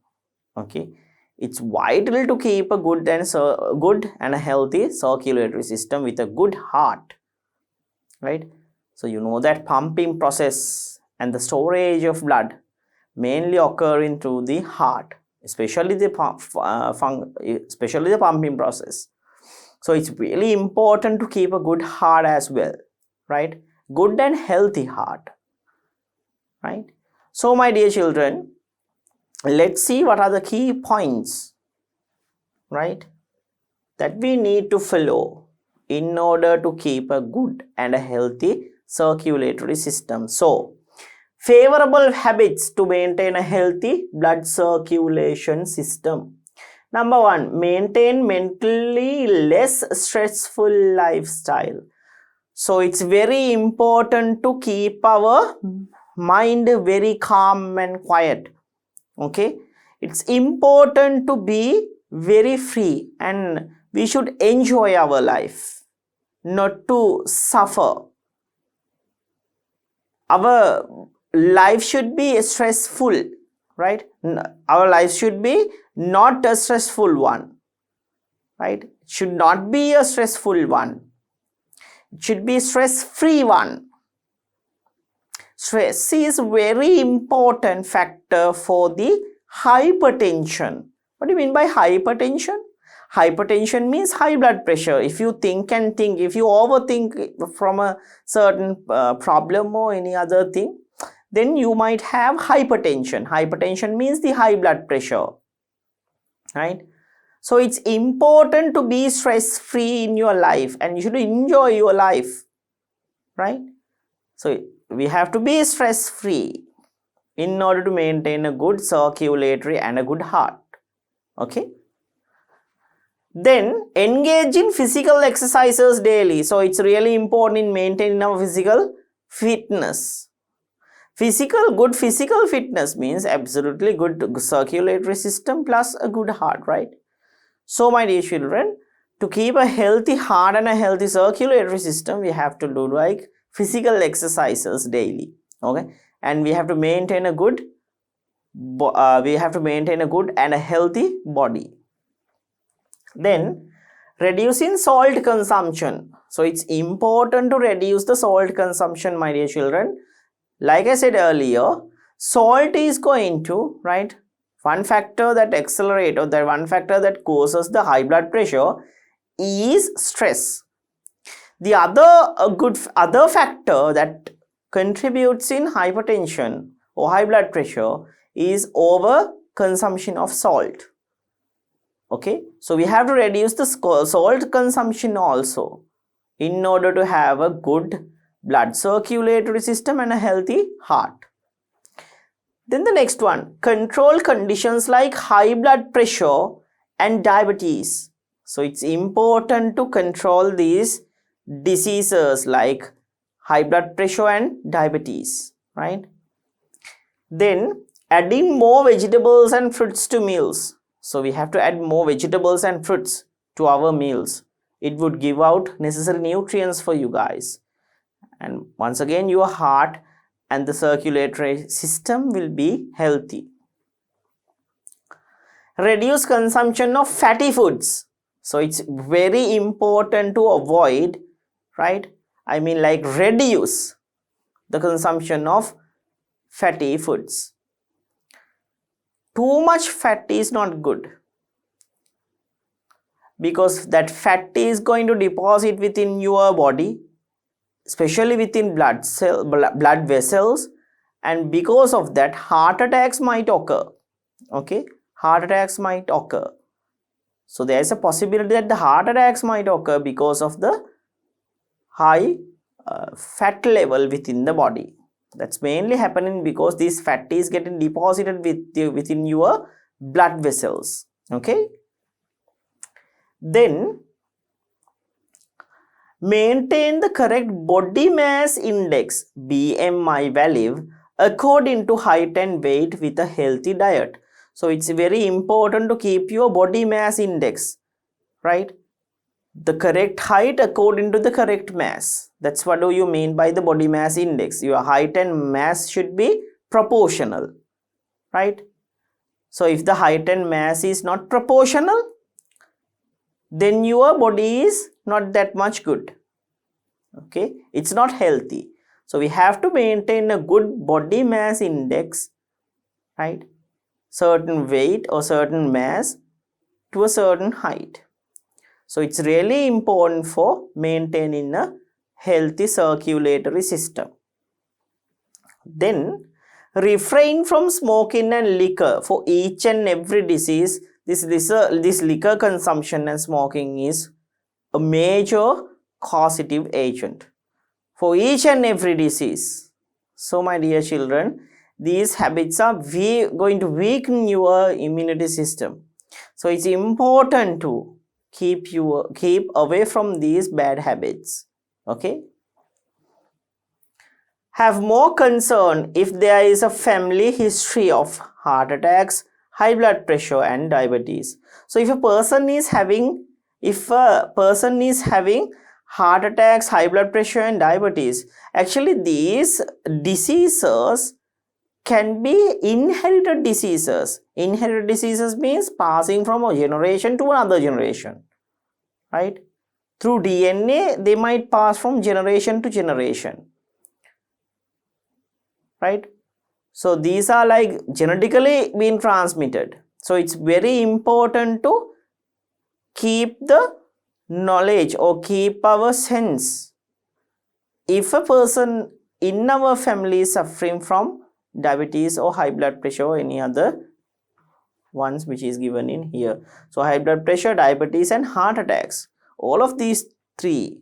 Okay, it's vital to keep a good and a healthy circulatory system with a good heart, right? So you know that pumping process and the storage of blood mainly occurring through the heart, especially the pumping process. So it's really important to keep a good heart as well, right? Good and healthy heart, right? So my dear children, let's see what are the key points, right, that we need to follow in order to keep a good and a healthy circulatory system. So favorable habits to maintain a healthy blood circulation system. Number one, maintain mentally less stressful lifestyle. So it's very important to keep our mind very calm and quiet. Okay, it's important to be very free, and we should enjoy our life, not to suffer. Our life should be stressful, right? Our life should be not a stressful one, right? It should not be a stressful one. It should be stress-free one. Stress is a very important factor for the hypertension. What do you mean by hypertension? Hypertension means high blood pressure. If you think and think, if you overthink from a certain problem or any other thing, then you might have hypertension. Hypertension means the high blood pressure, right? So it's important to be stress-free in your life, and you should enjoy your life, right? So we have to be stress-free in order to maintain a good circulatory and a good heart. Okay. Then engage in physical exercises daily. So it's really important in maintaining our physical fitness. Good physical fitness means absolutely good circulatory system plus a good heart, right? So my dear children, to keep a healthy heart and a healthy circulatory system, we have to do like physical exercises daily. Okay, and we have to maintain a good and a healthy body. Then reducing salt consumption. So it's important to reduce the salt consumption, my dear children. Like I said earlier, salt is going to, right, one factor that accelerates, or the one factor that causes the high blood pressure is stress. The other factor that contributes in hypertension or high blood pressure is over consumption of salt. Okay, so we have to reduce the salt consumption also in order to have a good blood circulatory system and a healthy heart. Then the next one, control conditions like high blood pressure and diabetes. So it's important to control these diseases like high blood pressure and diabetes, right? Then adding more vegetables and fruits to meals. So we have to add more vegetables and fruits to our meals. It would give out necessary nutrients for you guys. And once again, your heart and the circulatory system will be healthy. Reduce consumption of fatty foods. So it's very important to avoid, right? I mean, like reduce the consumption of fatty foods. Too much fat is not good, because that fat is going to deposit within your body, especially within blood vessels, and because of that heart attacks might occur. Okay, heart attacks might occur. So there is a possibility that the heart attacks might occur because of the high fat level within the body. That's mainly happening because this fat is getting deposited within your blood vessels. Okay. Then maintain the correct body mass index BMI value according to height and weight with a healthy diet. So it's very important to keep your body mass index, right? The correct height according to the correct mass. That's what do you mean by the body mass index. Your height and mass should be proportional, right? So if the height and mass is not proportional, then your body is not that much good. Okay, it's not healthy. So we have to maintain a good body mass index, right? Certain weight or certain mass to a certain height. So it's really important for maintaining a healthy circulatory system. Then refrain from smoking and liquor for each and every disease. This liquor consumption and smoking is a major causative agent for each and every disease. So my dear children, these habits are going to weaken your immunity system. So it's important to keep away from these bad habits. Okay. Have more concern if there is a family history of heart attacks, high blood pressure and diabetes. So if a person is having heart attacks, high blood pressure and diabetes, actually these diseases can be inherited diseases. Inherited diseases means passing from a generation to another generation, right? Through DNA, they might pass from generation to generation, right? So these are like genetically being transmitted. So it's very important to keep the knowledge or keep our sense. If a person in our family is suffering from diabetes or high blood pressure or any other ones which is given in here. So high blood pressure, diabetes and heart attacks. All of these three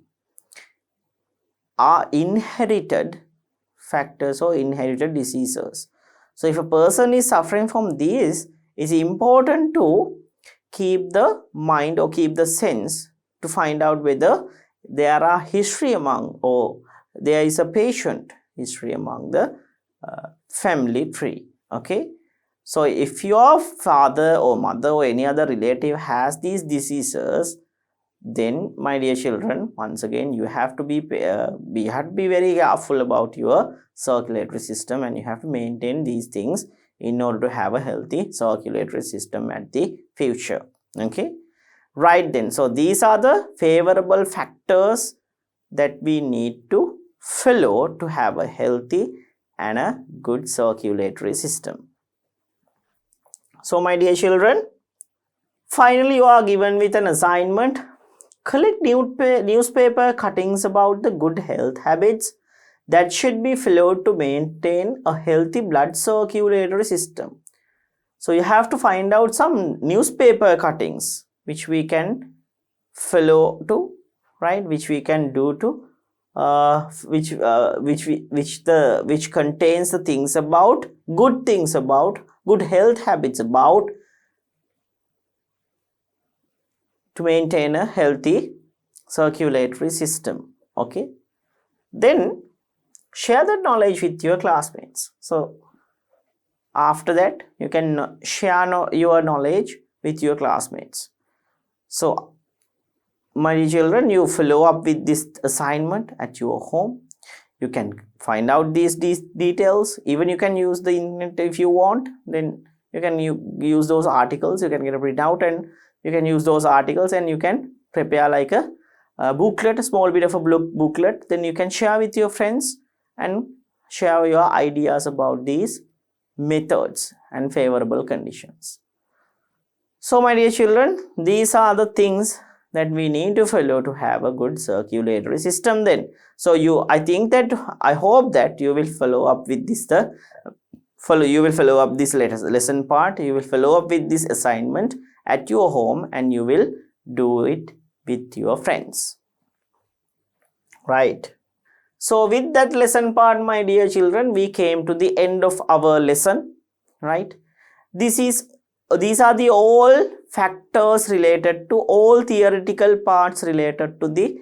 are inherited factors or inherited diseases. So if a person is suffering from these, it's important to keep the mind or keep the sense to find out whether there are history among or there is a patient history among the family tree. Okay. So if your father or mother or any other relative has these diseases, then my dear children, once again you have to be very careful about your circulatory system, and you have to maintain these things in order to have a healthy circulatory system at the future. Okay, right then. So these are the favorable factors that we need to follow to have a healthy and a good circulatory system. So my dear children, finally you are given with an assignment. Collect newspaper cuttings about the good health habits that should be followed to maintain a healthy blood circulatory system. So you have to find out some newspaper cuttings which we can follow to, right? Which we can do to, which contains the things about good health habits about to maintain a healthy circulatory system. Okay, then share that knowledge with your classmates. So after that you can share your knowledge with your classmates. So my dear children, you follow up with this assignment at your home. You can find out these details. Even you can use the internet if you want. Then you can use those articles. You can get a printout and you can use those articles, and you can prepare like a booklet, a small bit of a booklet. Then you can share with your friends and share your ideas about these methods and favorable conditions. So my dear children, these are the things that we need to follow to have a good circulatory system. Then so I hope that you will follow up with this lesson part. You will follow up with this assignment at your home, and you will do it with your friends. right? So with that lesson part, my dear children, we came to the end of our lesson, right? These are the all factors related to all theoretical parts related to the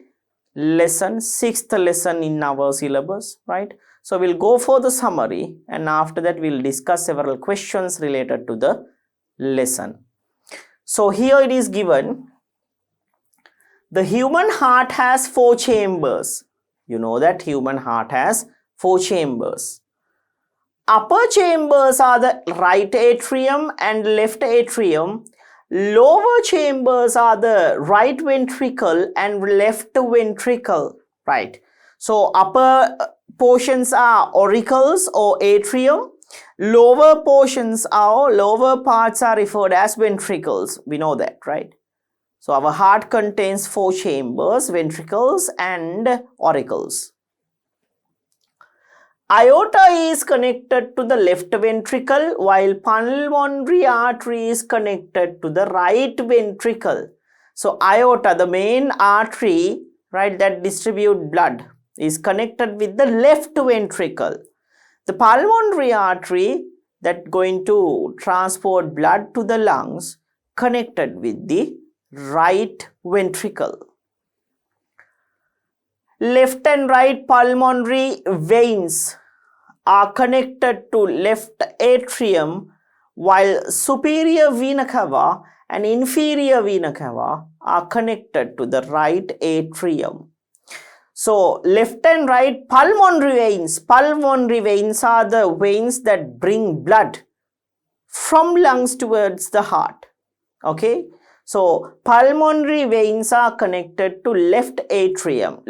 lesson, sixth lesson in our syllabus, right? So we'll go for the summary, and after that we'll discuss several questions related to the lesson. So here it is given, the human heart has 4 chambers. You know that human heart has 4 chambers. Upper chambers are the right atrium and left atrium. Lower chambers are the right ventricle and left ventricle, right? So upper portions are auricles or atrium. Lower parts are referred as ventricles. We know that, right? So our heart contains 4 chambers, ventricles and auricles. Aorta is connected to the left ventricle while pulmonary artery is connected to the right ventricle. So aorta, the main artery, right, that distribute blood, is connected with the left ventricle. The pulmonary artery that going to transport blood to the lungs connected with the right ventricle. Left and right pulmonary veins are connected to left atrium, while superior vena cava and inferior vena cava are connected to the right atrium. So left and right pulmonary veins are the veins that bring blood from lungs towards the heart. Okay, so pulmonary veins are connected to left atrium,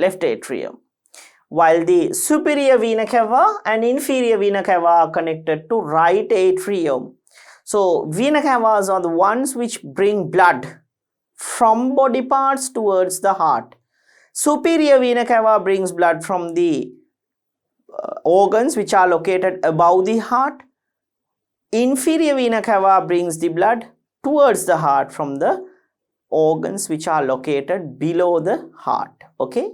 while the superior vena cava and inferior vena cava are connected to right atrium. So vena cavas are the ones which bring blood from body parts towards the heart. Superior vena cava brings blood from the organs which are located above the heart. Inferior vena cava brings the blood towards the heart from the organs which are located below the heart. Okay.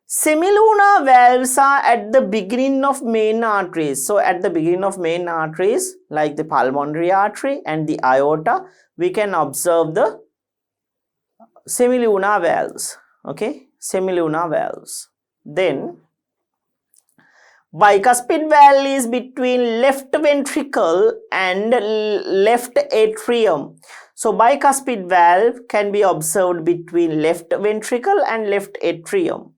Semilunar valves are at the beginning of main arteries. So at the beginning of main arteries, like the pulmonary artery and the aorta, we can observe the semilunar valves. Okay, semilunar valves. Then bicuspid valve is between left ventricle and left atrium. So bicuspid valve can be observed between left ventricle and left atrium.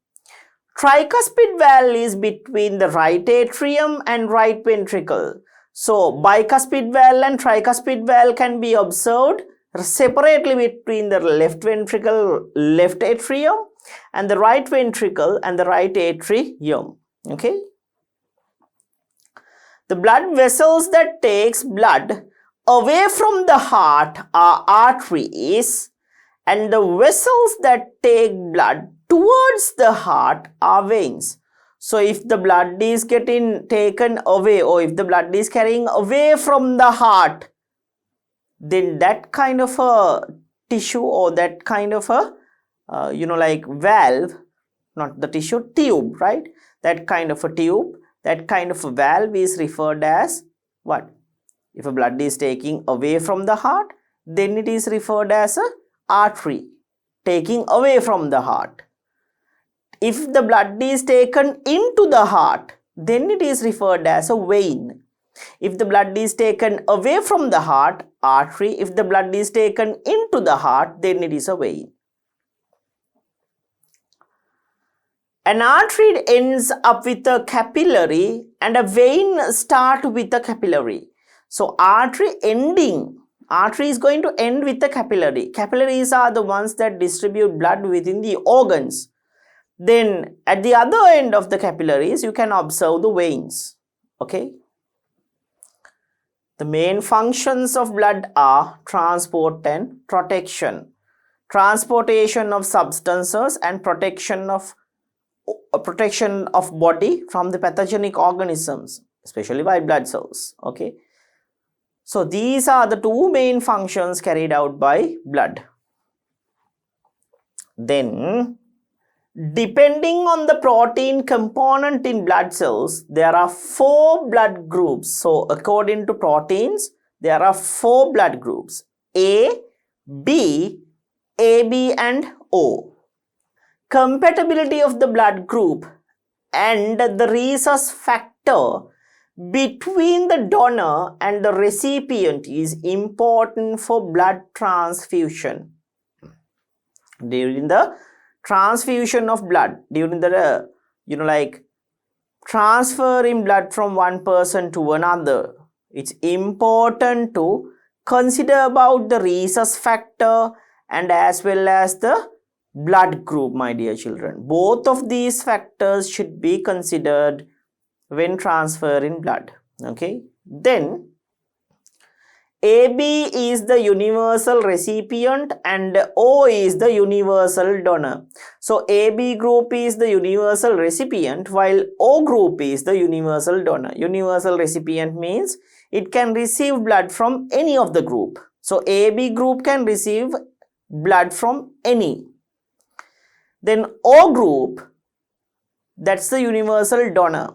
Tricuspid valve is between the right atrium and right ventricle. So bicuspid valve and tricuspid valve can be observed separately between the left ventricle, left atrium, and the right ventricle and the right atrium. Okay. The blood vessels that takes blood away from the heart are arteries, and the vessels that take blood towards the heart are veins. So if the blood is getting taken away, or if the blood is carrying away from the heart, then that kind of a tissue, or that kind of a like valve, not the tissue, tube, right? That kind of a tube, that kind of a valve is referred as what? If a blood is taking away from the heart, then it is referred as a artery taking away from the heart. If the blood is taken into the heart, then it is referred as a vein. If the blood is taken away from the heart, artery. If the blood is taken into the heart, then it is a vein. An artery ends up with a capillary and a vein starts with a capillary. So artery is going to end with a capillary. Capillaries are the ones that distribute blood within the organs. Then at the other end of the capillaries, you can observe the veins. Okay. The main functions of blood are transport and protection. Transportation of substances and protection of body from the pathogenic organisms, especially white blood cells. Okay. So these are the two main functions carried out by blood. Then Depending on the protein component in blood cells, there are 4 blood groups. So according to proteins, there are 4 blood groups: A, B, AB and O. Compatibility of the blood group and the rhesus factor between the donor and the recipient is important for blood transfusion. During the transfusion of blood, during the transferring blood from one person to another, it's important to consider about the rhesus factor and as well as the blood group, my dear children. Both of these factors should be considered when transferring blood. Okay, then AB is the universal recipient and O is the universal donor. So AB group is the universal recipient while O group is the universal donor. Universal recipient means it can receive blood from any of the group. So AB group can receive blood from any. Then O group, that's the universal donor.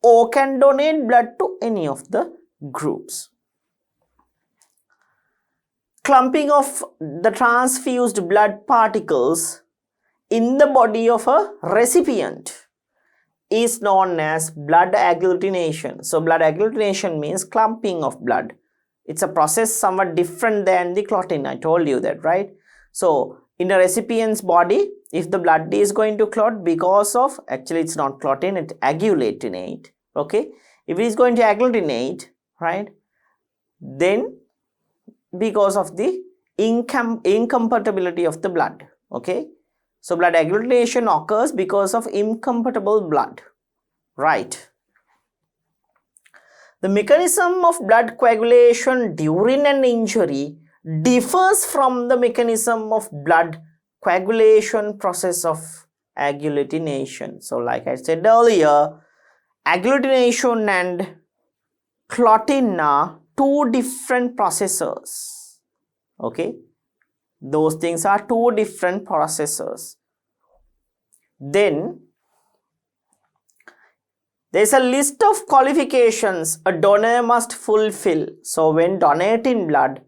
O can donate blood to any of the groups. Clumping of the transfused blood particles in the body of a recipient is known as blood agglutination. So blood agglutination means clumping of blood. It's a process somewhat different than the clotting. I told you that, right? So in a recipient's body, if the blood is going to clot because of, actually it's not clotting, it's agglutinate. Okay, if it is going to agglutinate, right, then because of the incompatibility of the blood. Okay, so blood agglutination occurs because of incompatible blood, right? The mechanism of blood coagulation during an injury differs from the mechanism of blood coagulation process of agglutination. So like I said earlier, agglutination and clotting are 2 different processes. Okay, those things are 2 different processes. Then there is a list of qualifications a donor must fulfill. So when donating blood,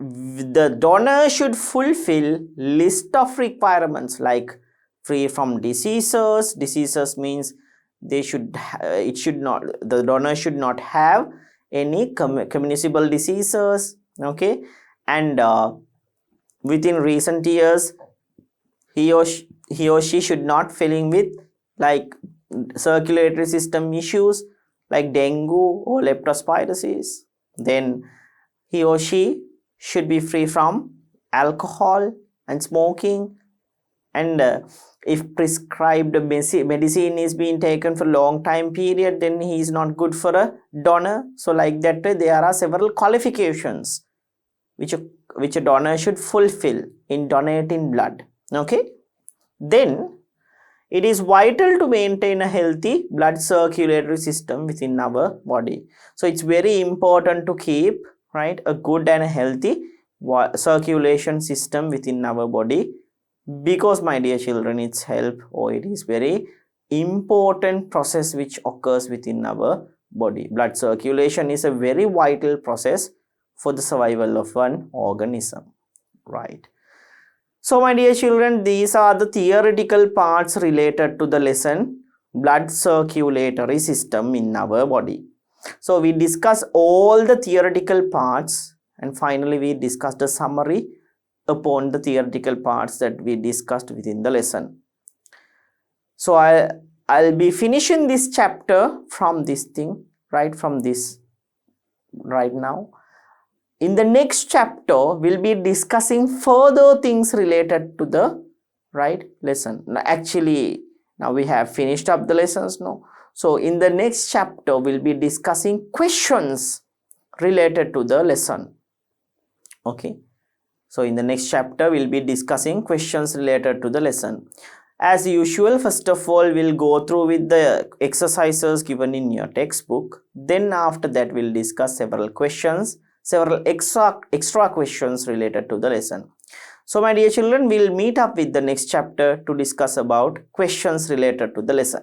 the donor should fulfill list of requirements like free from diseases. Diseases means the donor should not have any communicable diseases. Okay, and within recent years he or she should not filling with like circulatory system issues like dengue or leptospirosis. Then he or she should be free from alcohol and smoking, and if prescribed medicine is being taken for a long time period, then he is not good for a donor. So like that way, there are several qualifications which a donor should fulfill in donating blood. Okay, then it is vital to maintain a healthy blood circulatory system within our body. So it's very important to keep, right, a good and a healthy circulation system within our body, because my dear children, it's help or it is very important process which occurs within our body. Blood circulation is a very vital process for the survival of one organism, right? So my dear children, these are the theoretical parts related to the lesson blood circulatory system in our body. So we discuss all the theoretical parts and finally we discussed a summary upon the theoretical parts that we discussed within the lesson. So I'll be finishing this chapter from this thing, right, from this right now. In the next chapter, we'll be discussing further things related to the lesson. Actually, now we have finished up the lessons now. So in the next chapter, we'll be discussing questions related to the lesson. Okay. So in the next chapter, we'll be discussing questions related to the lesson. As usual, first of all, we'll go through with the exercises given in your textbook. Then after that, we'll discuss several questions, several extra questions related to the lesson. So my dear children, we will meet up with the next chapter to discuss about questions related to the lesson.